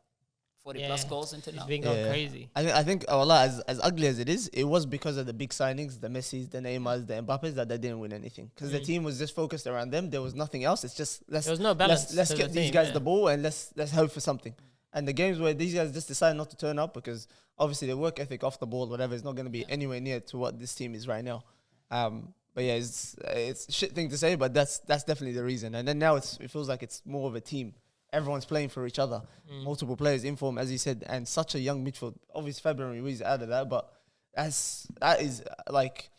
40 plus goals until He's now. been going crazy. I think Allah, as ugly as it is, it was because of the big signings, the Messis, the Neymars, the Mbappes, that they didn't win anything. Because the team was just focused around them. There was nothing else. It's just There was no balance Let's to get the these team, guys yeah. the ball and let's hope for something. And the games where these guys just decide not to turn up because obviously their work ethic off the ball, whatever, is not going to be anywhere near to what this team is right now. But yeah, it's a shit thing to say, but that's definitely the reason. And then now it feels like it's more of a team. Everyone's playing for each other. Multiple players in form, as you said, and such a young midfield. Obviously, February Ruiz out of that, but that is like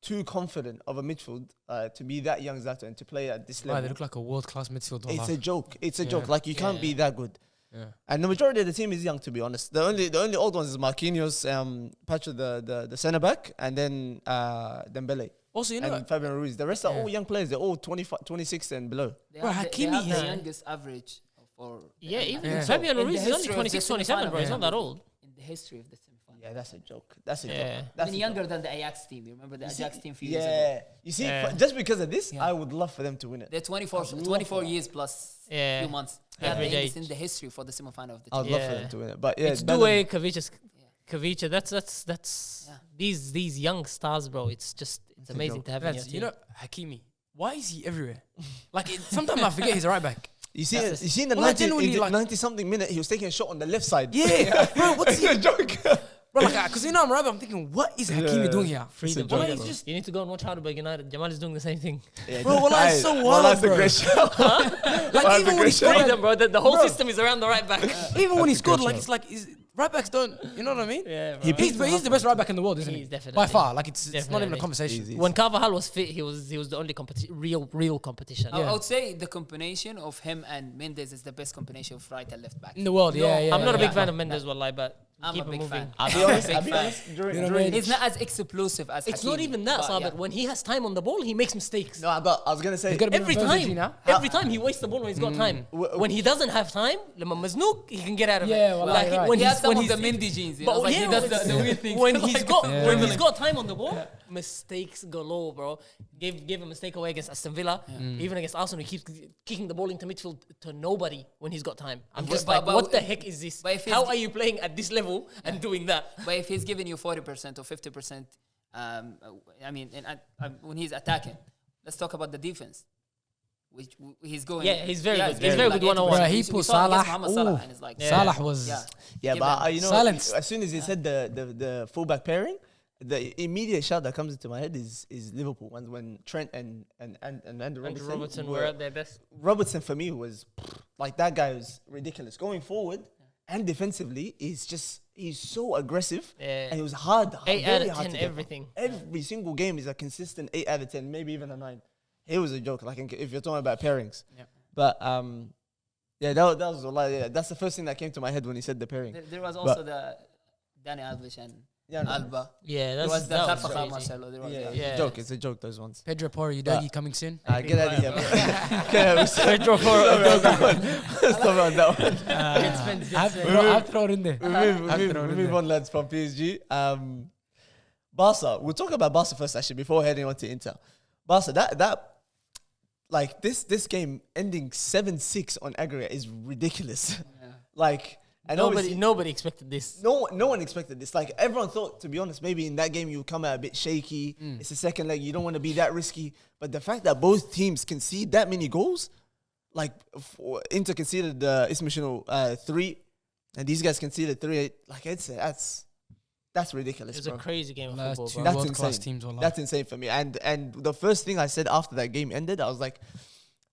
too confident of a midfield to be that young Zato and to play at this Wow, level. they look like a world-class midfield. It's wallah. a joke. It's a Yeah. joke. Like you can't be that good. Yeah. And the majority of the team is young, to be honest. The only old ones is Marquinhos, Pacho, the centre back, and then Dembele Also, you know, and Fabian Ruiz. The rest are all young players. They're all 25, 26 and below. They Bro, have Hakimi the is- youngest average for Yeah, even Yeah. Fabian in the Ruiz is only history of 26, the 27, bro. He's not that semi-final. old. in the history of the semifinal. Yeah, that's a joke. That's a Yeah. joke. That's Even a younger joke. than the Ajax team. You remember the Ajax team a few years ago? Yeah. You see, Yeah. just because of this, Yeah. I would love for them to win it. They're 24 years plus Yeah. few months. They have the Average youngest age. in the history for the semifinal of the I would team. love for Yeah. them to win it. But yeah, It's Bellingham- Doué, Kavicha. That's Yeah. these young stars, bro. It's amazing joke. to have in your lads, team. you know, Hakimi. Why is he everywhere? Sometimes I forget he's a right back. You see, That's you see in the Well, 90, genuinely, like- 90-something minute, he was taking a shot on the left side. Yeah, bro. What's It's he? a joke. Bro, like, because you know I'm right back. I'm thinking, what is Hakimi Yeah. doing here? Freedom, It's a bro. joke, He's just- You need to go and watch Heidelberg United. Jamal is doing the same thing. Yeah, Bro, wallah, it's aye, so wallah, wild, it's a bro. great show. Like even when he scored, Freedom, bro. The whole system is around the right back. even when he That's a scored, good like show. it's like right backs don't. You know what I mean? Yeah, bro. He's the best right back in the world, isn't He's he? definitely. By far, like it's not even a Definitely. conversation. Easy. When Carvajal was fit, he was the only real competition. I would say the combination of him and Mendes is the best combination of right and left back. In the world, yeah. I'm not a big yeah. fan of Mendes, wallahi, but I'm keep a it big moving. fan. I'll be honest. Big I'll be fan. honest. During, You know what I mean? He's not as explosive as It's Hakimi, not even that, but Sabit. yeah. When he has time on the ball, he makes mistakes. no, I was gonna say. He's got to be Every reversed, time, you know? every time he wastes the ball when he's got time. When he doesn't have time, لما مزنوق, he can get out of Yeah, it. well, like right. when He he's has some when of the he's Mendy genes. You But know? Like yeah, he does it's- the weird things. when Like, when he's got time on the ball, mistakes galore, bro. Gave a mistake away against Aston Villa. Even against Arsenal, he keeps kicking the ball into midfield to nobody when he's got time. I'm just But- like, but- what the heck is this? but if he's How gi- are you playing at this level and doing that? But if he's giving you 40% or 50%, I mean, when he's attacking, let's talk about the defense. Which he's going. Yeah, he's very good. it's He's very good 80%. one-on-one. Bro, he We put saw it against Salah. Mohamed Salah, Ooh. and it's like, Salah was. yeah. Yeah, Give but him- you know, Silence. as soon as he said the fullback pairing, the immediate shout that comes into my head is Liverpool. When Trent and Andrew Andrew Robertson, Robertson were at their best. Robertson for me was like that guy was ridiculous. Going forward and defensively, he's so aggressive Yeah. and he was hard. 8 very out of hard 10 to get. everything. Every single game is a consistent 8 out of 10, maybe even a 9. he was a joke. Like if you're talking about pairings, Yeah. but yeah, that was a lot. Yeah, that's the first thing that came to my head when he said the pairing. There was also the Dani Alves and Yeah, no, Alba. Yeah, There was the that was Carvajal crazy. Marcelo. There was Yeah, that. it's Yeah. a joke. It's a joke. Those ones. Pedro Porro, Udogie coming soon. Get out of here. Bro. Pedro Stop on that one. I have to throw it in there. We move on, lads, from PSG. Barca. We'll talk about Barca first, actually, before heading on to Inter. Barca, that like this game ending 7-6 on aggregate is ridiculous. Like, and Nobody expected this. no one expected this. Like, everyone thought, to be honest, maybe in that game you would come out a bit shaky. It's the second leg. You don't want to be that risky. But the fact that both teams concede that many goals, like Inter conceded Ismail 3, and these guys conceded 3. Like, that's ridiculous, It was a bro. crazy game of Last football, two bro. That's world-class insane. teams. Wallah. That's insane for me. And the first thing I said after that game ended, I was like,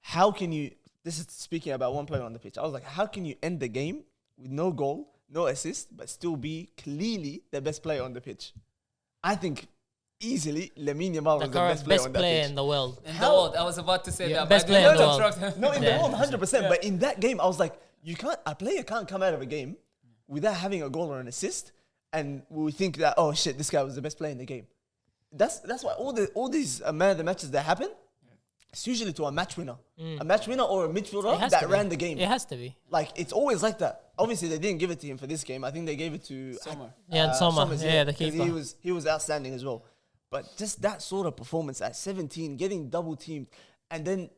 how can you, this is speaking about one player on the pitch, I was like, how can you end the game with no goal, no assist, but still be clearly the best player on the pitch? I think easily Lamine Yamal was The the current best player best on that player pitch. in the world. In the world, I was about to say Yeah, that. best but I player in didn't the want to world. interrupt him. No, in Yeah. the world, 100%. But in that game, I was like, a player can't come out of a game without having a goal or an assist, and we think that, oh shit, this guy was the best player in the game. That's why all these man of the matches that happen, it's usually to a match winner, or a It midfielder has that to be. ran the game. It has to be. Like, it's always like that. Obviously, they didn't give it to him for this game. I think they gave it to Sommer. Yeah, and Sommer. Sommers, Yeah, the 'cause keeper. He was outstanding as well. But just that sort of performance at 17, getting double teamed, and then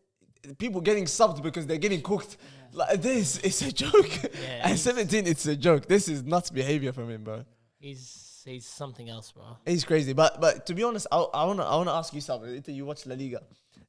people getting subbed because they're getting cooked. Like this, it's a joke. Yeah, At 17, it's a joke. This is nuts behavior from him, bro. He's something else, bro. He's crazy. But to be honest, I wanna ask you something. Until you watch La Liga,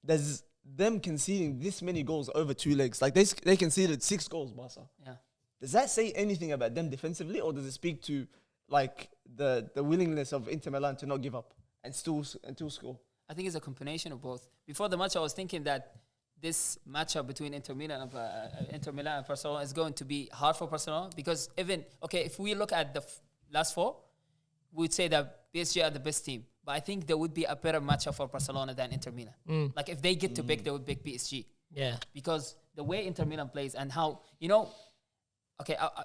there's them conceding this many goals over 2 legs. Like they conceded 6 goals, Barca. Yeah. Does that say anything about them defensively, or does it speak to like the willingness of Inter Milan to not give up and still score? I think it's a combination of both. Before the match, I was thinking that this matchup between Inter Milan and Barcelona is going to be hard for Barcelona because if we look at the last 4, we would say that PSG are the best team. But I think there would be a better matchup for Barcelona than Inter Milan. Like if they get to pick, they would pick PSG Yeah. because the way Inter Milan plays and how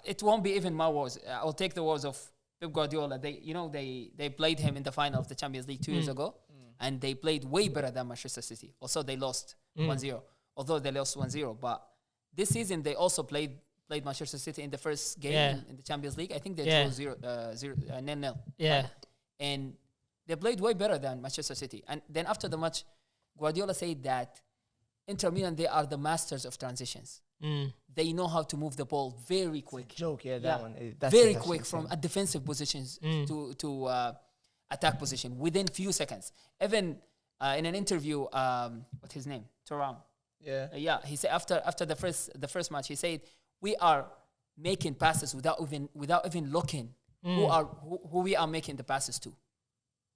it won't be even my words. I'll take the words of Pep Guardiola. They played him in the final of the Champions League 2 years ago, and they played way better than Manchester City. Also, they lost 1-0. Although they lost 1-0, but this season they also played Manchester City in the first game in the Champions League. I think they drew 0-0. Yeah. And they played way better than Manchester City. And then after the match, Guardiola said that Inter Milan, they are the masters of transitions. They know how to move the ball very quick. Joke, that Yeah. one. Very quick from a defensive positions to attack position within few seconds. Even in an interview, what's his name? Thuram. Yeah. He said after the first match, he said we are making passes without even looking who we are making the passes to.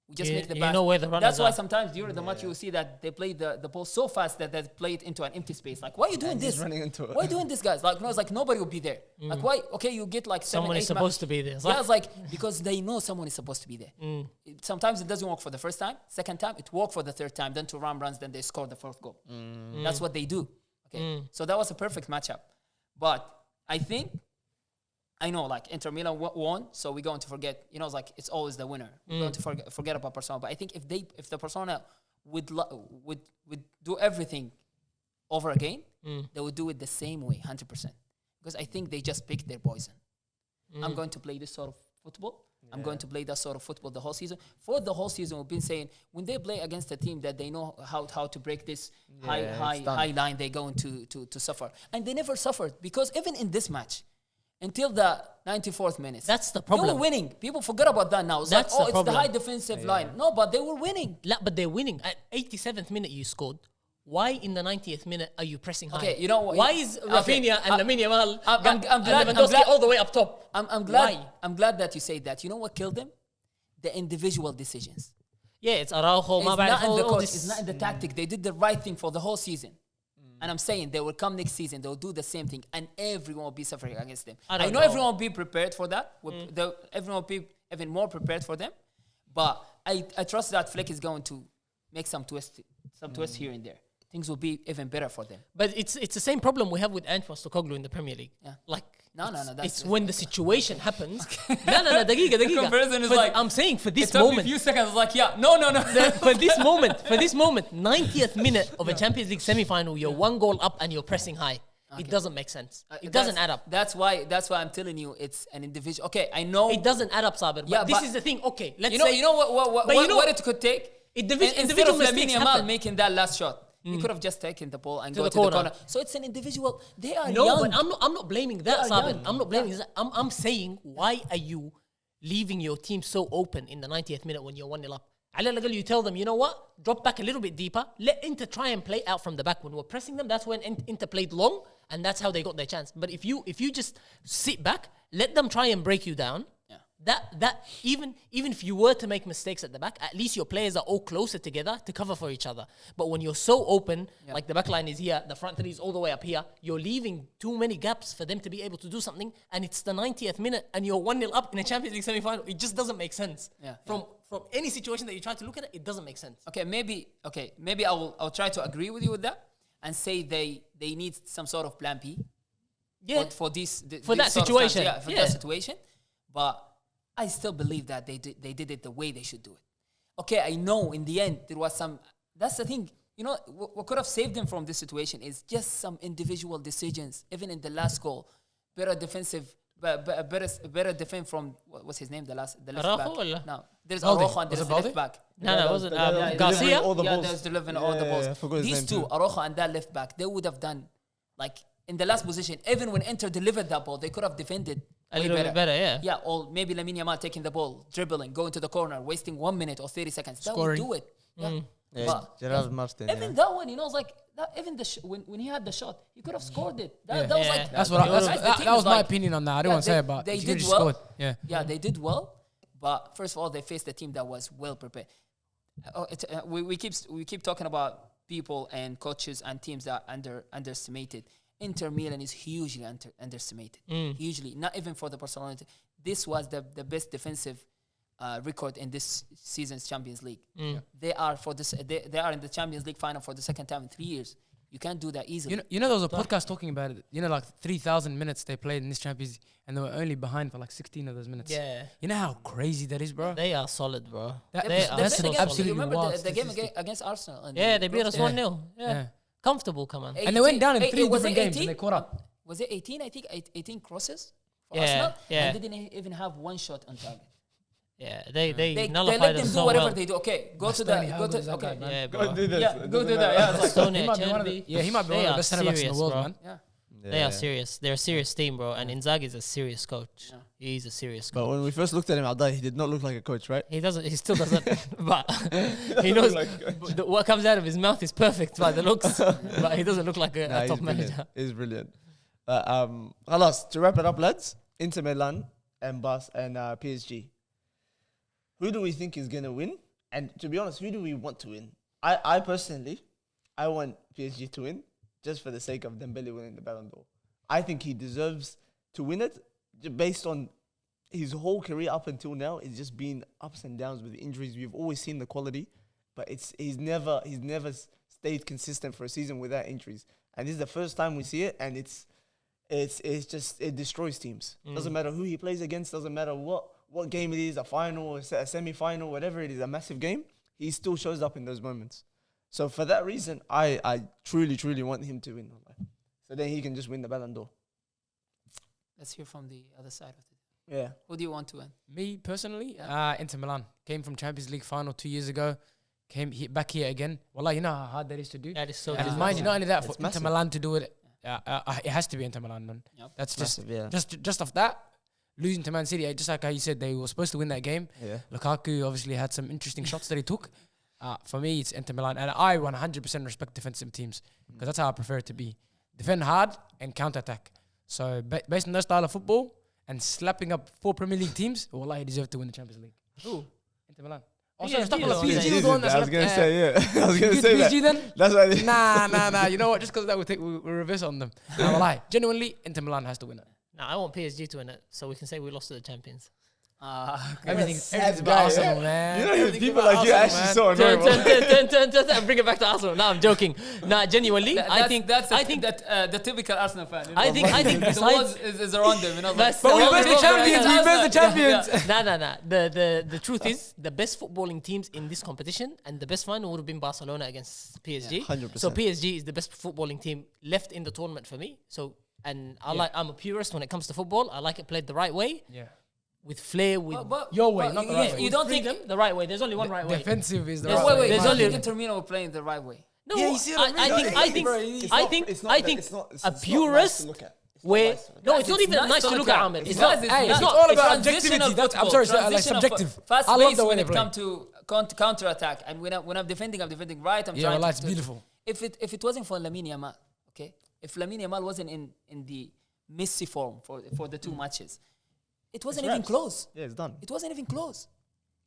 We just make the pass. You know where the runners That's why are. sometimes during the match you will see that they play the ball so fast that they play it into an empty space. Like, why are you doing And this? he's running into it. Why are you doing this, guys? Like, it's like nobody will be there. Like, why? Okay, you get like 7, Someone 8 is supposed to be there. Yeah, it's like because they know someone is supposed to be there. Sometimes it doesn't work for the first time. Second time, it worked for the third time. Then Thuram runs, then they score the 4th goal. That's what they do. Okay, so that was a perfect matchup. But I know, like Inter Milan won, so we're going to forget. Like it's always the winner. We're going to forget about Barcelona. But I think if the Barcelona would do everything over again, they would do it the same way, 100%. Because I think they just picked their poison. I'm going to play this sort of football. I'm going to play that sort of football the whole season. For the whole season, we've been saying when they play against a team that they know how to break this high line, they're going to suffer. And they never suffered because even in this match, until the 94th minute. That's the problem. They were winning. People forget about that now. It's That's like, the it's problem. the high defensive line. No, but they were winning. But they're winning. At 87th minute, you scored. Why in the 90th minute are you pressing high? Okay, you know what? Why is Rafinha and Lamine Yamal I'm and glad- Lewandowski all the way up top? I'm glad. Why? I'm glad that you say that. You know what killed them? The individual decisions. Yeah, it's Araujo, It's not in the coach. It's not in the tactic. They did the right thing for the whole season. And I'm saying they will come next season. They'll do the same thing, and everyone will be suffering against them. I I don't know know. everyone will be prepared for that. Everyone will be even more prepared for them. But I trust that Flick is going to make some twist here and there. things will be even better for them. But it's the same problem we have with Ant Postecoglou in the Premier League. Yeah. Like No, it's when the situation happens. No, dagiga. comparison is like- I'm saying for this It took me a moment, few seconds. I was like, yeah, no. for this moment, 90th minute of a Champions League semi-final, you're 1 goal up and you're pressing high. It doesn't make sense. It doesn't add up. That's why I'm telling you it's an individual. Okay, I know. It doesn't add up, Saber. Yeah, But this but- is the thing. Okay, let's You know, say you know what But you know- what it could take? Instead individual of mistakes Lamine Yamal happen. making that last shot, he could have just taken the ball and To go the to the corner. corner. So it's an individual. They are No, young. but I'm not blaming that, are Saber. young. I'm not blaming that. I'm saying, why are you leaving your team so open in the 90th minute when you're 1-0 up? على الأقل you tell them, you know what? Drop back a little bit deeper. Let Inter try and play out from the back. When we're pressing them, that's when Inter played long, and that's how they got their chance. But if you just sit back, let them try and break you down. That even if you were to make mistakes at the back, at least your players are all closer together to cover for each other. But when you're so open, like the back line is here, the front three is all the way up here, you're leaving too many gaps for them to be able to do something, and it's the 90th minute and you're 1-0 up in a Champions League semi-final. It just doesn't make sense. From any situation that you try to look at it doesn't make sense. Maybe I'll try to agree with you with that and say they need some sort of plan B. For that situation. That situation. But I still believe that they did it the way they should do it. Okay, I know in the end there was some. That's the thing. You know, what could have saved them from this situation is just some individual decisions. Even in the last goal, better defensive, better defense from what's his name? The left Araujo back. No, there's Balde. Araujo and Was there's it the left Balde? back. No, it wasn't. delivering Garcia? all the balls. There's delivering all the balls. I forgot his These name two, too. Araujo and that left back, they would have done like in the last position. Even when Inter delivered that ball, they could have defended A way little bit better, yeah. Yeah, or maybe Lamine Yamal taking the ball, dribbling, going to the corner, wasting 1 minute or 30 seconds. That would Scoring. do it. Yeah. Yeah, But Gerard Martin. even that one, you know, it's like that, even when he had the shot, he could have scored it. That was Yeah. like That's the team that was is my like- opinion on that. I don't Yeah, want to say it, but they he did just well. scored. Yeah. Yeah, they did well, but first of all, they faced a team that was well prepared. We keep talking about people and coaches and teams that are underestimated. Inter Milan is hugely underestimated. Hugely, not even for the Barcelona. This was the best defensive record in this season's Champions League. They are they are in the Champions League final for the second time in 3 years. You can't do that easily. You know, there was a podcast talking about it. You know, like 3,000 minutes they played in this Champions League, and they were only behind for like 16 of those minutes. Yeah. You know how crazy that is, bro? They are solid, bro. That- They are that's so an solid. absolutely You remember wild the game statistic. against Arsenal? in Yeah, the they beat us group stage? 1-0. Yeah. Comfortable, come on. And they went down in 3 was different it games, 18? and they caught up. Was it 18? I think 18 crosses for Yeah, Arsenal. yeah. And they didn't even have one shot on target. Yeah, they They nullified let them us do so whatever well. they do. Okay, go to Bastoni, the how good is that okay. guy, man? Yeah, Go bro. do this. Yeah, It go doesn't do that. matter. Yeah, it's like, Stoney, He might be one of the, Cherby. yeah, he might be They one of the are best centre backs in the serious, world, bro. man. yeah. They are serious. They're a serious team, bro. And Inzaghi is a serious coach. He's a serious coach. But when we first looked at him, Aldai, he did not look like a coach, right? He still doesn't. But he knows what comes out of his mouth is perfect by the looks. But he doesn't look like a Nah, top he's brilliant. manager. He's brilliant. Alas, to wrap it up, lads, Inter Milan and PSG. Who do we think is going to win? And to be honest, who do we want to win? I personally, I want PSG to win just for the sake of Dembele winning the Ballon d'Or. I think he deserves to win it based on his whole career up until now. It's just been ups and downs with injuries. We've always seen the quality, but he's never stayed consistent for a season without injuries. And this is the first time we see it, and it destroys teams. Doesn't matter who he plays against, doesn't matter what game it is, a final, a semi-final, whatever it is, a massive game, he still shows up in those moments. So for that reason, I truly, truly want him to win. So then he can just win the Ballon d'Or. Let's hear from the other side of it. Yeah. Who do you want to win? Me personally, Inter Milan came from Champions League final 2 years ago, back here again. Wallah, you know how hard that is to do. That is so And difficult. mind you, not only that, It's for Inter massive. Milan to do it, it has to be Inter Milan, man. Yep. That's Massive, yeah. just off that, losing to Man City, just like how you said, they were supposed to win that game. Yeah. Lukaku obviously had some interesting shots that he took. For me, it's Inter Milan, and I 100% respect defensive teams because that's how I prefer it to be: defend hard and counter-attack. So based on that style of football and slapping up 4 Premier League teams, wallah, he deserved to win the Champions League. Who? Inter Milan. Yeah, Also, stop yeah, with yeah. PSG was the one that I was slapped. going to say, yeah. I was going to You say PSG that. then? That's why they... Nah. You know what? Just because that we'll reverse on them. No, lie. Genuinely, Inter Milan has to win it. Nah, I want PSG to win it, so we can say we lost to the champions. Everything's sad about guy, Arsenal, yeah. man. You know, Everything's people about like you Arsenal, actually man. so annoying. Turn, and bring it back to Arsenal. No, I'm joking. Nah, genuinely, I think the typical Arsenal fan. You know? I think the besides walls is around them. You know, That's But we the missed the wrong- champions. We missed the champions. Nah. The truth is, the best footballing teams in this competition and the best final would have been Barcelona against PSG. 100%. So PSG is the best footballing team left in the tournament for me. So, and I'm a purist when it comes to football. I like it played the right way, Yeah. with flair, with Your way, not the right way. You don't think freedom, the right way. There's only one right way. Defensive is the There's- right way. wait, there's I only- think Inter Milan were playing the right way. No, Yeah, you see what I mean? I think a purist where no, it's not even nice to look at. Ahmed. It's not. It's all about objectivity. I'm sorry, like subjective. Fast I love pace the way when they it play. comes to counter attack, and when I'm defending right. I'm Yeah, trying well, to. it's beautiful. If it wasn't for Lamine Yamal, okay, if Lamine Yamal wasn't in the Messi form for the two matches, it wasn't even close. Yeah, it's done. It wasn't even close.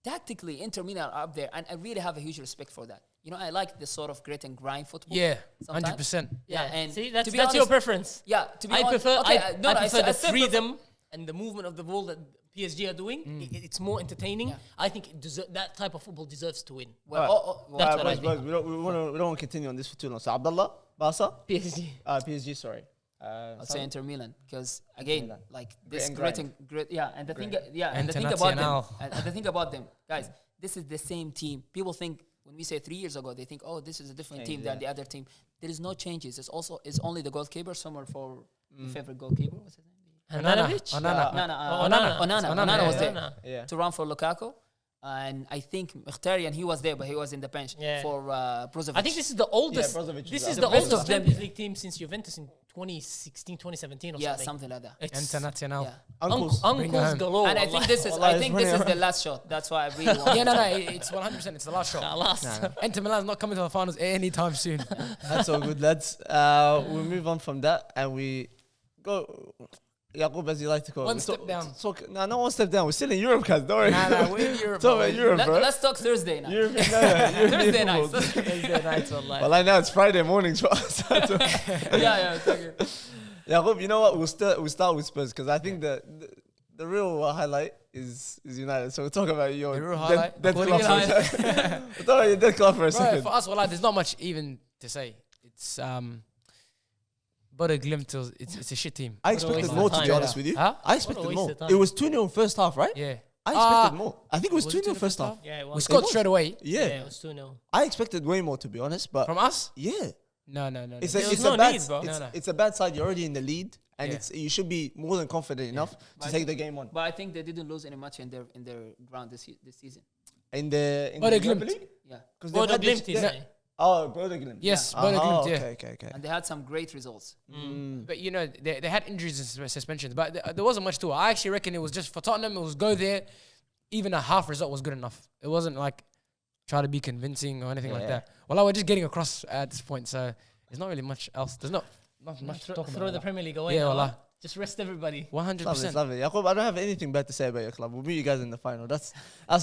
Tactically, Inter Milan are up there, and I really have a huge respect for that. You know, I like this sort of grit and grind football. Yeah, sometimes. 100%. Yeah, and see, to that's be your honest- preference. Yeah, to be I honest, prefer okay, I prefer the still freedom and the movement of the ball that PSG are doing. It's more entertaining. Yeah. I think that type of football deserves to win. Well, That's what I boys, think. we don't want to continue on this for too long. So Abdullah, Barca, PSG. PSG. Sorry. I'll say Inter Milan because again, Milan. like this and great grind. and great, yeah. And the thing, and the thing about them, Internacional. and the thing about them, guys, this is the same team. People think when we say 3 years ago, they think, oh, this is a different team than the other team. There is no changes. It's only the goalkeeper. Somewhere for your favorite goalkeeper. What's his name? Handanovic? Onana was there Onana. Yeah. to run for Lukaku. And I think Mkhitaryan, he was there, but he was in the bench for Brozovic. I think this is the oldest. Brozovic This is is out. the The best oldest of them- Champions League team since Juventus in 2016, 2017 or yeah, something. something like that. It's Internacional. Yeah. Uncles. Bring it uncles home. galore. And I think this is Wallahi, I think it's this is funny, the last shot. That's why I really want. Yeah, no, it's 100%. It's the last shot. last. Inter Milan's not coming to the finals anytime soon. That's all good, lads. We move on from that and we go. Yaqub, as you like to call it. One We step talk- down. Talk, no, not one step down. We're still in Europe, guys. Don't worry. We're in Europe. Talk bro. about Europe, bro. Let's talk Thursday now. European, Thursday football. night. Thursday nights online. Well, like now it's Friday mornings for us. yeah. It's okay. Yaqub, you know what? We'll start with Spurs because I think the real highlight is United. So we'll talk about your The real dead highlight? club for According a to second. We'll talk about your dead club for a Bro, second. for us, well, there's not much even to say. It's but a glimpse. It's a shit team. I waste expected of more, to time. be honest with you. Huh? I expected waste more. of time. It was 2-0 first half, right? Yeah. I expected more. I think it was Was it 2-0 first half. Yeah, it We was. scored was. straight away. Yeah. Yeah, it was 2-0. I expected way more, to be honest. But From us? yeah, No. it's There a, was it's no a bad, need, bro. it's, No. it's a bad side. You're already in the lead, and Yeah. you should be more than confident enough to take the game on. But I think they didn't lose any match in their ground this season. In the But the a glimpse. Europa League? Yeah, 'Cause Bodo they've had Glimt, the- you yeah. say? Oh, Bodo Glimt. Yes, Yeah. Bodo Glimt, yeah. Okay. and they had some great results. But you know, they had injuries and suspensions, but there wasn't much to it. I actually reckon it was just for Tottenham. It was go there, even a half result was good enough. It wasn't like try to be convincing or anything like Yeah. that. Well, we're just getting across at this point, so there's not really much else. There's not much to talk Throw the about. Premier League away. Yeah, now, wallah. huh? Just rest everybody. 100%. Love it. Yaqub, I don't have anything bad to say about your club. We'll meet you guys in the final. That's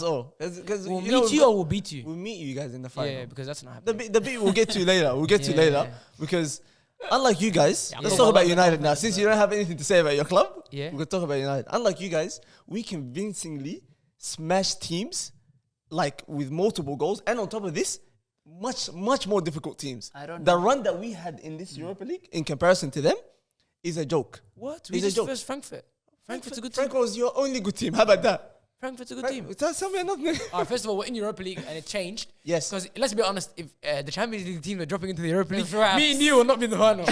all. Because We'll meet you or we'll beat you. We'll meet you guys in the final. Yeah, because that's not The happening. beat we'll get to later. We'll get to Yeah, later yeah. because unlike you guys, let's Yeah. talk about Yeah. United now. Since you don't have anything to say about your club, Yeah. we're gonna talk about United. Unlike you guys, we convincingly smashed teams like with multiple goals, and on top of this, much more difficult teams. I don't The know. run that we had in this Europa League, in comparison to them, is a joke. What? We It's a just joke. first Frankfurt. Frankfurt's a good team. Franco was your only good team. How about that? Frankfurt's a good team. Tell me nothing. First of all, we're in Europa League and it changed. Yes. Because let's be honest, if the Champions League team are dropping into the Europa League, Raps. me and you will not be in the final.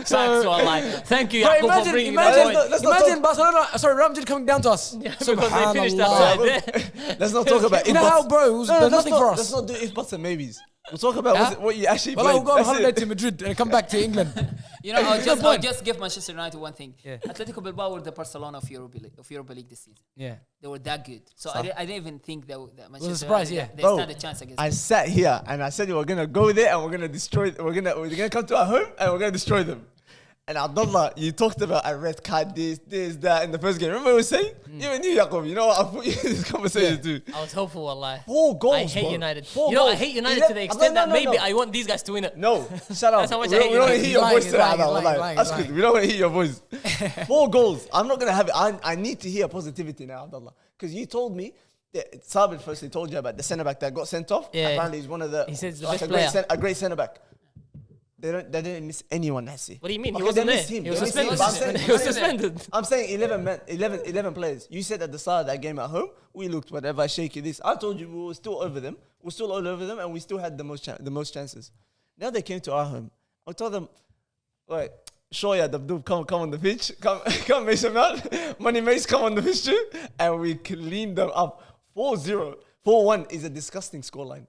So, thank you, Bro, Yaqub, for bringing that imagine, point. Let's not imagine Barcelona, sorry, Real Madrid coming down to us. Because they finished Subhanallah. outside. Let's not talk about You if know buts. how, bro, it was, there's let's nothing not, for us. Let's not do if buts and maybes. We'll talk about Yeah? what you actually Well, played. we'll go on That's holiday it. to Madrid and come back to England. You know, There's no I'll point. just give Manchester United one thing. Yeah. Atletico Bilbao were the Barcelona of Europa League this season. Yeah. They were that good. So I didn't even think that Manchester surprise, United, yeah. they Bro, stand a chance against I them. sat here and I said we're gonna go there and we're gonna destroy. We're gonna come to our home and we're gonna destroy them. And Abdullah, you talked about a red card, this, that in the first game. Remember what we were saying? Even you, Yaqub, you know what? I put you in this conversation too. I was hopeful, wallahi. 4 goals, I hate bro. United. 4 You know, I goals. hate United to the extent that maybe no. I want these guys to win it. No, shut up. That's how much we I hate don't want to United. hear your He's voice lying, today. he's lying, Abdullah. lying, That's lying. good. We don't want to hear your voice. 4 goals. I'm not going to have it. I need to hear positivity now, Abdullah. Because you told me, that Sabit firstly told you about the centre-back that got sent off. Yeah. Apparently he's one of the... He said he's the like best a great player. a great centre-back. They didn't miss anyone, Nassi. What do you mean? He Okay, wasn't they there. missed him. He was They missed him, suspended. but I'm saying- He was suspended. I'm saying 11 players. You said at the start of that game at home, we looked whatever, shaky this. I told you we were still over them. We're still all over them, and we still had the most chances. Now they came to our home. I told them, wait, Shoya, Dabdub, come on the pitch. Come Mason Mount. Money Mace, come on the pitch too. And we cleaned them up. 4-0. 4-1 is a disgusting scoreline.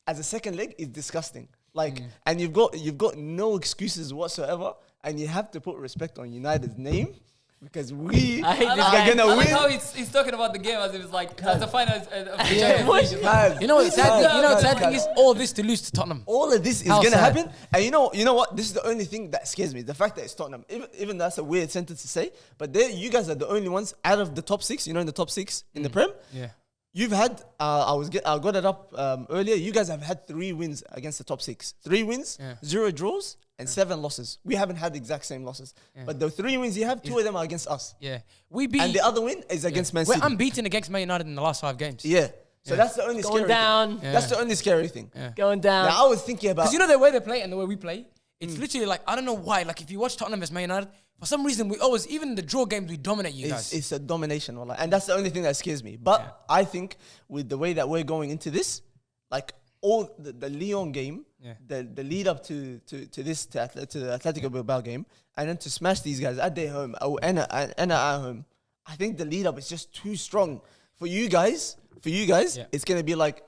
As a second leg, it's disgusting. Like, and you've got no excuses whatsoever, and you have to put respect on United's name because we I hate are this guy. gonna I like win. how he's talking about the game as if it's like that's the final of the Yeah. Champions League. Man, You know what sad man, thing is? All this to lose to Tottenham. all of this is How gonna sad. happen, and you know what? This is the only thing that scares me: the fact that it's Tottenham. Even that's a weird sentence to say, but you guys are the only ones out of the top 6. You know, in the top 6 in the Prem. Yeah. You've had, I got it up earlier. You guys have had 3 wins against the top 6. 3 wins, Yeah. 0 draws, and 7 losses. We haven't had the exact same losses. But the 3 wins you have, 2 of them are against us. Yeah. We beat. And the other win is against Man We're City. unbeaten against Man United in the last 5 games. Yeah. So that's the only Going scary down. thing. That's the only scary thing. Going down. Now, I was thinking about... Because you know the way they play and the way we play, it's literally like, I don't know why. Like, if you watch Tottenham versus Man United, for some reason, we always, even in the draw games, we dominate you guys. It's a domination, wallah. And that's the only thing that scares me. But I think with the way that we're going into this, like all the Lyon game, the lead up to the Atletico Bilbao game, and then to smash these guys at their home and at our home, I think the lead up is just too strong for you guys. It's gonna be like,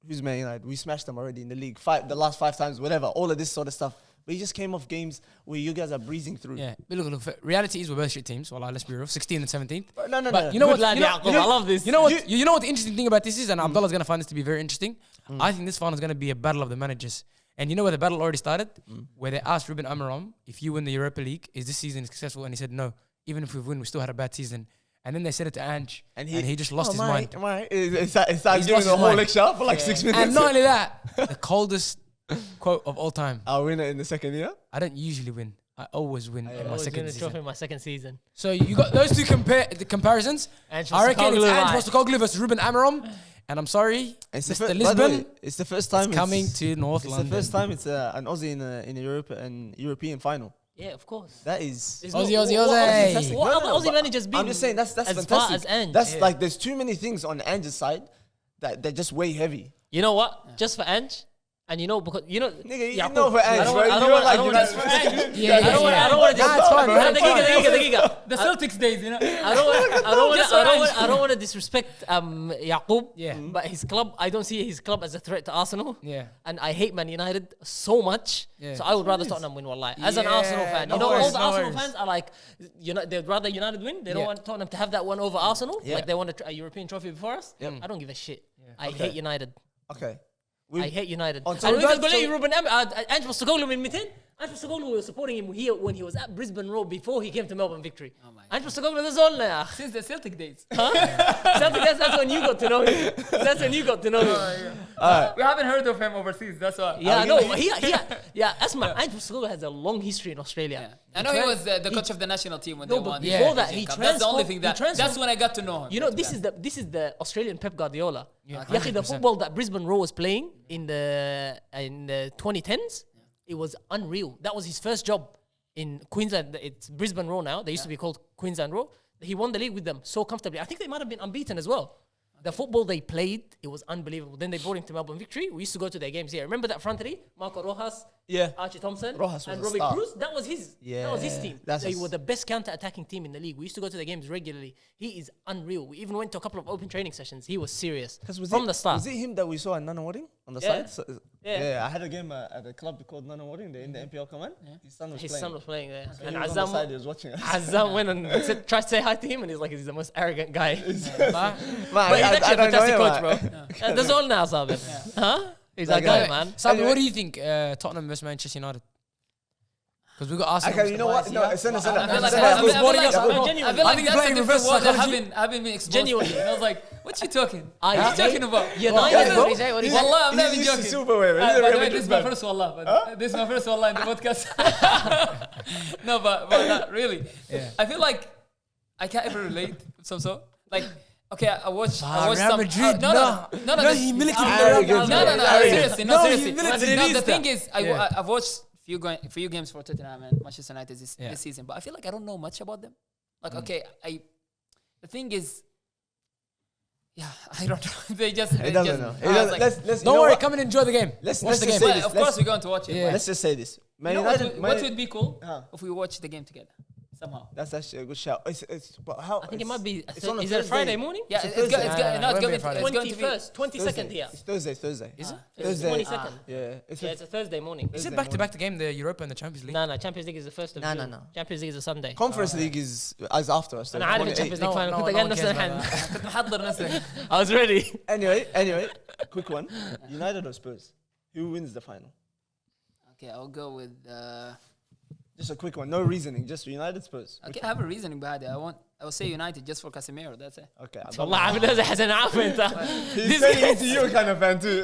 who's Man United? We smashed them already in the league. The last 5 times, whatever. All of this sort of stuff. We just came off games where you guys are breezing through. Yeah, but look, reality is we're both shit teams. Well, let's be real, 16th and 17th. No. But you know Good what? lad, You know, Yaqub, I love this. You know what? You know what the interesting thing about this is, and Abdullah's gonna find this to be very interesting. I think this final is gonna be a battle of the managers. And you know where the battle already started? Where they asked Ruben Amorim, if you win the Europa League, is this season successful? And he said no. Even if we win, we still had a bad season. And then they said it to Ange, and he just lost his mind. It's like He's giving lost the his whole mind. lecture for like 6 minutes. And not only that, the coldest quote of all time. I'll win it in the second year. I don't usually win. I always win in my always second win a season. trophy in my second season. So you got those two comparisons. Ange I reckon it's Postecoglou, Ange right. Postecoglou versus Ruben Amorim. And I'm sorry, It's Mr. by the Lisbon way, it's the first time is coming to North It's London. the first time it's an Aussie in a European final. Yeah, of course. That is. There's Aussie, no- Aussie, what- what Aussie. Aussie- What other Aussie but managers been? I'm just saying that's as fantastic. far as Ange. That's like there's too many things on Ange's side that they're just way heavy. You know what? Just for Ange, and you know because you know. Nigga, you Yaqub, know for Ange, I don't bro. want- I You don't don't want- I like don't United. want- I don't Yeah, want. yeah. I don't want to. Nah, it's fine, man. Dagiga. The Celtics days, you know. I don't want to disrespect Yaqub. Yeah. But his club, I don't see his club as a threat to Arsenal. Yeah. And I hate Man United so much. Yeah. So I would rather Tottenham win, wallahi. As an Yeah, Arsenal fan, no you know, all worries, the no Arsenal worries. fans are like, they'd rather United win. They don't Yeah. want Tottenham to have that one over Arsenal. Yeah. Like they want a European trophy before us. I don't give a shit. I hate United. Okay. I hate United. On And top of we that, can so- Ruben Ange Postecoglou من 200. Ange Postecoglou was supporting him here when he was at Brisbane Road before he came to Melbourne Victory. Ange Postecoglou that's all يا أخي. Since the Celtic days. That's when you got to know him. That's when you got to know him. We haven't heard of him overseas, that's why. Yeah, no, Asma, Ange Postecoglou has a long history in Australia. I know he was the coach of the national team when No, they but won. before the that, Asian he Cup. That's the only transformed- thing he that. transformed- That's when I got to know him. You know, this is the Australian Pep Guardiola. Yeah, Yeah, the 100%. football that Brisbane Roar was playing in the 2010s, it was unreal. That was his first job in Queensland. It's Brisbane Roar now. They used to be called Queensland Roar. He won the league with them so comfortably. I think they might have been unbeaten as well. The football they played, it was unbelievable. Then they brought him to Melbourne Victory. We used to go to their games here. Remember that front three? Marco Rojas, Yeah. Archie Thompson, Rojas was and a Robbie star. Cruz. That was his Yeah, team. that's They a were the best counter-attacking team in the league. We used to go to the games regularly. He is unreal. We even went to a couple of open training sessions. He was serious from the start. Was it him that we saw at Nanawading on the Yeah. side? So, Yeah. I had a game at a club called Nanawading. They're in the NPL command. His son was His playing. son was playing there. So And he was on the side, he Azam, was watching us. Azam went and tried to say hi to him, and he's like, he's the most arrogant guy. Man, But he's I actually a don't know fantastic him, coach, man. bro. That's all now, Sabit. Huh? He's that That guy, guy. man. Sabi, Anyway. what do you think Tottenham versus Manchester United? Because we got Arsenal. Okay, you know what? No, send us. I feel like Somebody I was feel boarding like- us. I feel Genuinely. like I think that's playing a reverse different world that psychology. haven't been exposed. Genuinely. to. And I was like, what you talking? I What you talking about? United. What is it? What is it? Wallah, I'm not even He's joking. super way. By the way, this is my first wallah. This is my first wallah in the podcast. No, but not really. Yeah. I feel like I can't ever relate with some sort. Like, okay, I watched Real some. Madrid, No, no humility. Arrogance, No, man. seriously, No, seriously. humility. No, the thing is, Yeah. I've watched few games for Tottenham and Manchester United this season, but I feel like I don't know much about them. Like, okay, the thing is, yeah, I don't know. They just. He doesn't know. He I was doesn't- like, let's Don't worry, come and enjoy the game. Let's Watch the just game. say well, this. of course, we're going to watch it. Yeah. but Let's just say this. Man you know what United. what would be cool Huh. if we watch the game together somehow? That's actually a good shout. But how? I think it might be. It's on a Is it a Thursday. Friday morning? Yeah, It's a it's going Thursday. to Won't be a be 21st, 22nd here. It's Thursday. Is it? Thursday. 22nd. Yeah. It's Yeah, it's a Thursday morning. Is it back to back the game, the Europa and the Champions League? No, Champions League is the first of No, June. no. Champions League is a Sunday. Conference League is as after us. so أنا عارف 28. الشامبيونز ليج No, فاينل no, كنت no قاعد one نفس cares الحين. about that. كنت محضر نفسي. I was ready. Anyway, quick one. United or Spurs? Who wins the final? Okay, I'll go with. Just a quick one. No reasoning. Just United Spurs. Okay, I have a reasoning behind it. I will say United just for Casemiro. That's it. Okay. والله عامل نازل حسن عارف انت. He's turning into you kind of fan too.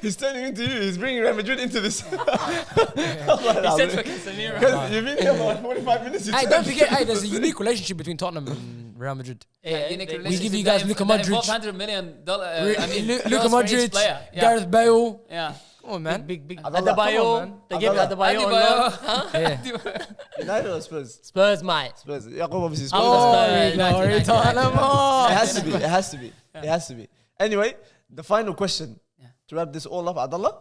He's turning into you. He's bringing Real Madrid into this. He said for Casemiro. Because you've been here for like 45 minutes. Hey, don't forget, there's a unique relationship between Tottenham and Real Madrid. Yeah, Unique they- relationship give you that guys Luka that involves Modric. $100 million. Luka euros for each Modric, player. Yeah. Gareth Bale. Yeah. Come on, man. big. Abdullah, come on, Adebayo. man. They gave Abdullah. Adebayo. on loan. Yeah. United or Spurs? Spurs, mate. Spurs. Yaqub obviously Spurs. Oh, Glory, United, glory, United, Tottenham. It has to be. It has to be. It has to be. Anyway, the final question to wrap this all up, Abdullah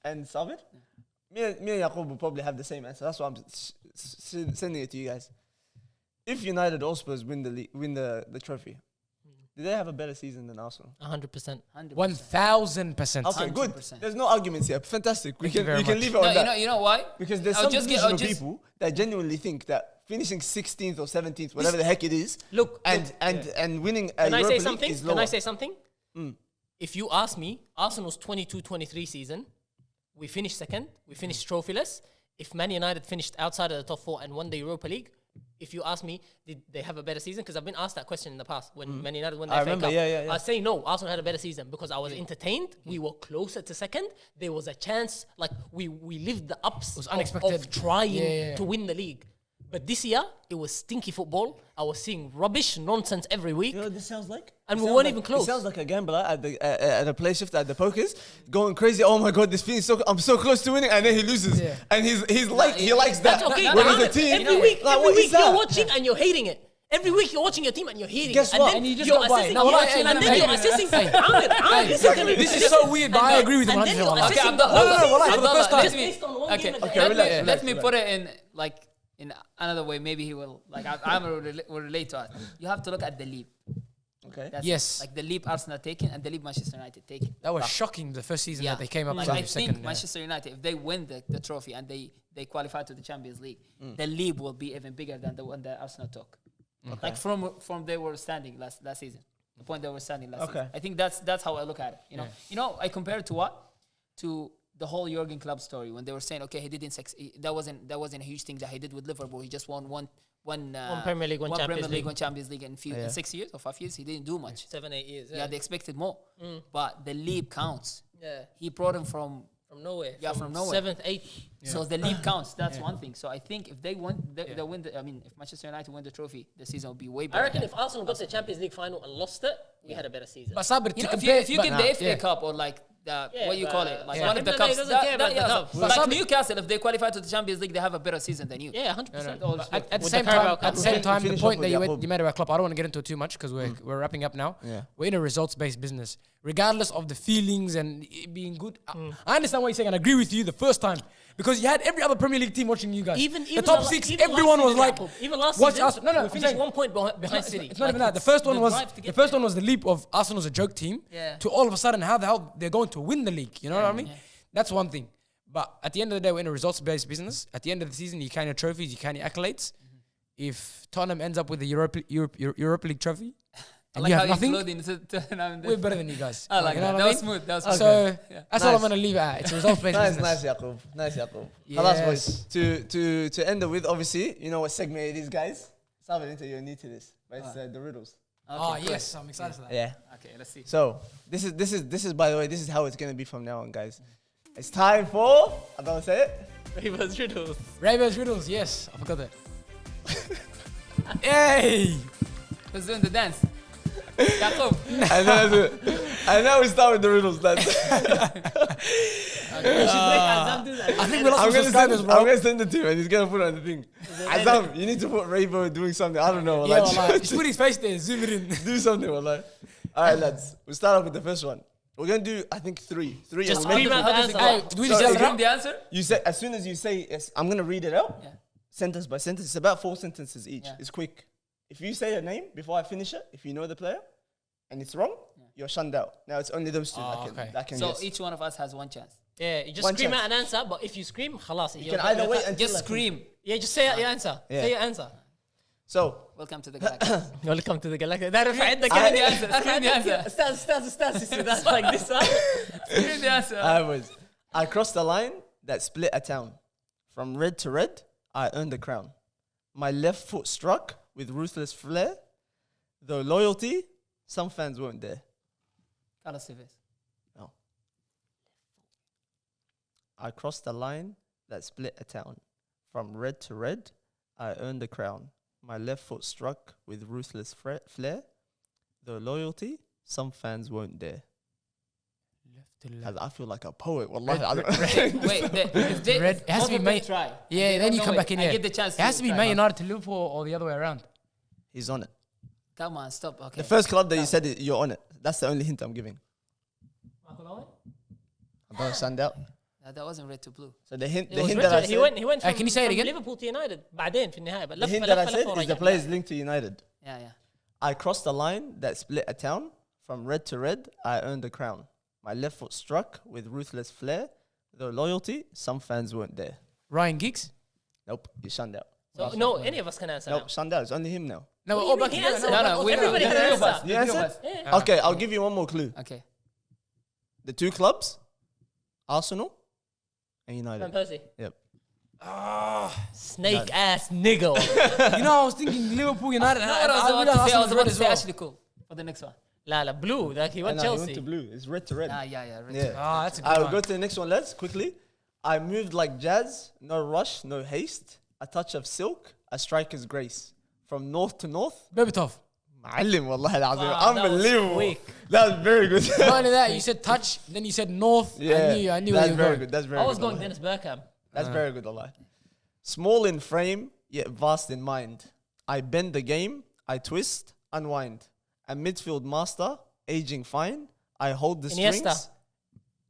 and Sabir. Me and Yaqub will probably have the same answer. That's why I'm sending it to you guys. If United or Spurs win the trophy, do they have a better season than Arsenal? 100%. 1000%. Okay, good. 100%. There's no arguments here. Fantastic. We Thank you can very leave it No, on that. you know why? Because there's I'll some just get- delusional I'll just- people that genuinely think that finishing 16th or 17th, whatever the heck it is, Look, and winning a Can I Europa say League something? is Can lower. I say something? If you ask me, Arsenal's 22-23 season, we finished second. We finished trophyless. If Man United finished outside of the top four and won the Europa League, if you ask me, did they have a better season? Because I've been asked that question in the past when Man United won the I FA remember, Cup. yeah. I say no, Arsenal had a better season because I was entertained. We were closer to second. There was a chance, like we lived the ups was of unexpected. trying to win the league. But this year, it was stinky football. I was seeing rubbish, nonsense every week. You know what this sounds like? And It we sounds weren't like- even close. It sounds like a gambler at a play shift at the pokers, going crazy. Oh my god, this feeling I'm so close to winning, and then he loses, Yeah. and he likes that. That's okay. Whereas the Mohammed, team, every week, like, what is you're that? watching and you're hating it. Every week you're watching your team and you're hating Guess it. what? And then And you just you're got by. assessing. No, you're- hey, and hey, then hey, you're assessing. Amir, This is so weird, but I agree with you And then 100%. you're Okay, assessing I'm the the- whole no, season. wallahi, for the first time. Just based on one game. Okay, relax. Let me put it in in another way. Maybe he will will relate to us. You have to look at the leap. Okay. That's Yes. like the leap Arsenal taken and the leap Manchester United taken. That was shocking the first season that they came up Like, to I second. think Manchester United, if they win the trophy and they qualify to the Champions League, the leap will be even bigger than the one that Arsenal took. Like from they were standing last season, the point they were standing last season. I think that's how I look at it. You know, I compare it to what? To the whole Jurgen Klopp story when they were saying, okay, he didn't that wasn't a huge thing that he did with Liverpool. He just won one Premier League, one Champions Premier League, League. one Champions League in 6 years or 5 years. He didn't do much. 7-8 years. Yeah, they expected more, but the leap counts. Yeah. He brought him from nowhere. Yeah, from nowhere. 7th, 8th. So the leap counts. That's one thing. So I think if they win, they win. If Manchester United win the trophy, the season will be way better. I reckon if Arsenal got to the Champions League final and lost it, we had a better season. But Sabir, You to know, compare, if you get the FA Cup or like Yeah, what you but, call it, like yeah. one of the No, cups. he doesn't care about the cup. so, But like some- Newcastle, if they qualify to the Champions League, they have a better season than you. Yeah, 100%. At the With same the Carabao time, Cup. at the same time, the Finish point off that with you made about Klopp, I don't want to get into it too much because we're wrapping up now. Yeah. We're in a results-based business, regardless of the feelings and it being good. I understand what you're saying, and I agree with you the first time because you had every other Premier League team watching you guys. Even the top six, everyone was like, even last watch season, us. No, we I'm finished saying- 1 point behind City. It's not even that. The first one was the leap of Arsenal as a joke team Yeah. to all of a sudden how the hell they're going to win the league. You know what I mean? That's one thing. But at the end of the day, we're in a results-based business. At the end of the season, you count your trophies, you count your accolades. If Tottenham ends up with the Europa League trophy, I and like you how have nothing, including now and then. we're better than you guys. I like You that. know That what I was mean? smooth. That was smooth. So Yeah. that's all I'm Nice. gonna leave it at. It's a results-based Nice, business. nice, Yaqub. Nice, Yaqub. Yes. Khalas, boys. To end it with, obviously, you know what segment it is, guys. Something you're new to this, but it's the riddles. Okay, Oh cool. yes, I'm excited for that. Yeah. Okay, let's see. So this is by the way, this is how it's gonna be from now on, guys. It's time for I don't say it. Ravers riddles. Ravens riddles, yes, I forgot that. Hey, Who's doing the dance? Yaqub. And then that's it. And now we start with the riddles. That's We should make Azam do that. I think we lost some subscribers, bro. I'm gonna send it to him and he's gonna put it on the thing. Azam, you need to put Ravo doing something. I don't know. Yeah, like, like, just put his face there, zoom it in. do something, wallah. Alright, lads. We'll start off with the first one. We're gonna do I think three. Just and we'll make scream it- out the how does it answer. Hey, do we just Sorry, yell it Scream out? the answer. You say as soon as you say yes, I'm gonna read it out. Yeah. Sentence by sentence. It's about 4 sentences each. Yeah. It's quick. If you say a name before I finish it, if you know the player, and it's wrong, you're shunned out. Now it's only those two okay. that can So guess. each one of us has one chance. Yeah, you just One scream chance. out an answer, but if you scream, khalas. You can either wait until Just I finish. scream. Yeah, just say your answer. Yeah. Say your answer. So Welcome to the Galactic. Welcome to the Galactic. That عندك Scream the answer. Scream the answer. استاذ that's like this, huh? Scream the answer. I crossed the line that split a town. From red to red, I earned the crown. My left foot struck with ruthless flair. Though loyalty, some fans weren't there. Carlos Tevez. No. I crossed the line that split a town. From red to red, I earned the crown. My left foot struck with ruthless flair. Though loyalty, some fans weren't there. I feel like a poet. Wallahi, I don't Wait, if they, Red- it has both to be of them made- try. Yeah, They then don't you know come it. back in I here. get the chance. It has to be try. Man United to Liverpool or the other way around. He's on it. Come on, stop. Okay. The first club that you said it, you're on it. That's the only hint I'm giving. I don't stand out. That wasn't red to blue. So the hint, It the was hint that I Richard. said, He went Hey, can you say it from again? Liverpool to United بعدين في النهاية. the hint that I said is the players linked to United. Yeah, yeah. I crossed the line that split a town. From red to red, I earned the crown. My left foot struck with ruthless flair. Though loyalty, some fans weren't there. Ryan Giggs? Nope, you're shunned out. So, no, any of us can answer. Nope, shunned out. It's only him now. No, What do all you back mean in he answered? here. No, no, we Everybody know. can The three of answer. us. You The three of answered? us. Yeah. Okay, I'll give you one more clue. Okay. The two clubs, Arsenal and Van United. Persie. Yep. Snake ass nigga. You know, I was thinking Liverpool United. No, what I was about to say, I was about to say Ashley Cole for the next one. لا لا blue. Like he went He Chelsea. went to blue. It's red to red. Ah, yeah. Red. Yeah. Ah, that's a good I'll one. go to the next one, lads, quickly. I moved like jazz, no rush, no haste. A touch of silk, a striker's grace. From north to north, Berbatov. معلم والله العظيم. Wow, that was Unbelievable. quick. That was very good. Not only that, you said touch, then you said north. yeah, I knew where that's you were very going. good. That's very I good. was going wallahi. Dennis Bergkamp. That's very good, Allah. Small in frame, yet vast in mind. I bend the game, I twist, unwind. A midfield master, aging fine. I hold the Iniesta. strings.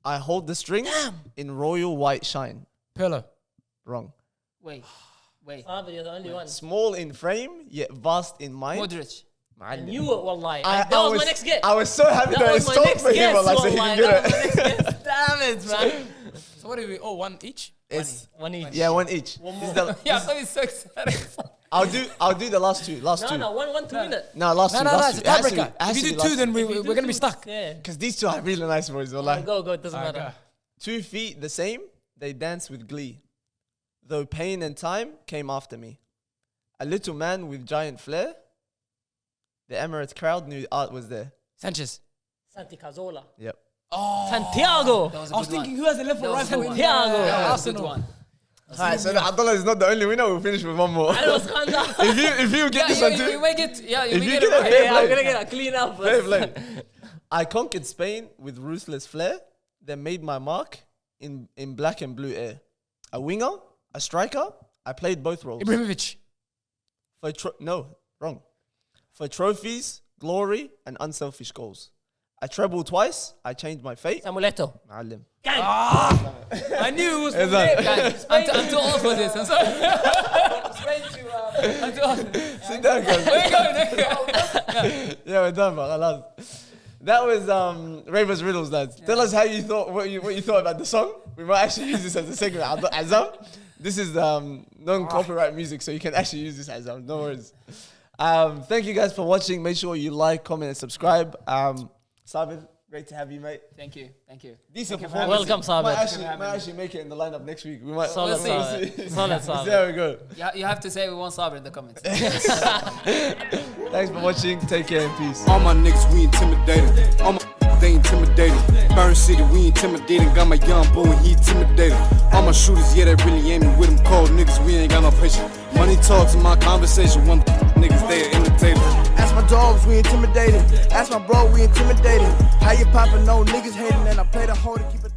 I hold the strings in royal white shine. Pirlo. Wrong. Wait. Sabir, you're the only one. Small in frame, yet vast in mind. Modric. I معلم. knew it, wallahi. I- That I was my was- next guess. I was so happy That that was it's my stopped next for him. guess, Allah, so he wallahi. can get That was my it. next guess. Damn it, man. So what do we? Oh, one each? It's One each. yeah, one each. This is the- Yeah, so he's so excited. I'll do the last two. Last two. No, 1 2 minute. No, last No, two. no, no, last it's two. a It has to be- tiebreaker. it has If to you be do two, last then two. we're going to be stuck. Yeah. Because these two are really nice boys. Wallah. Go. It doesn't matter. 2 feet the same, they dance with glee. Though pain and time came after me. A little man with giant flair. The Emirates crowd knew art was there. Sanchez. Santi Cazorla. Yep. Oh. Santiago. That was a I was good one. thinking who has the left That or was right a hand good wing? one. Thiago. That was a good Arsenal. one. Alright, so Abdullah is not the only winner. We'll finish with one more. I was Khanda. if you get this one You too, make it. Yeah, you If make you it. get right. it, Yeah, I'm play. gonna get a clean up. fair play. I conquered Spain with ruthless flair. Then made my mark in black and blue air. A winger, a striker. I played both roles. Ibrahimovic. No, wrong. For trophies, glory, and unselfish goals. I trebled twice. I changed my fate. Samuel معلم. I knew it was Is that- Guys, I'm too old for this. I'm sorry. I'm too old. Sit down, guys. Where you going? Where you going? Yeah, we're done, man. خلاص. That was Ravers Riddles, lads. Tell us how you thought, what you thought about the song. We might actually use this as a segment. Azam, this is non-copyright music, so you can actually use this, Azam. No worries. Thank you guys for watching. Make sure you like, comment, and subscribe. Sabir, great to have you, mate. Thank you. Decent Thank you for performance. Welcome, Sabir. Might actually make it in the lineup next week. We might. Solid, We'll see. Sabir. Solid, See how Sabir. we go. You have to say we want Sabir in the comments. Thanks for watching. Take care and peace. All my niggas, we intimidated. All my they intimidated. Burn City, we intimidating. Got my young boy, he intimidated. All my shooters, yeah, they really aiming with them cold niggas. We ain't got no patience. Money talks in my conversation. One niggas, they are imitated. Ask my dogs, we intimidating. Ask my bro, we intimidating. How you poppin', no niggas hating, and I play the hoe to keep it.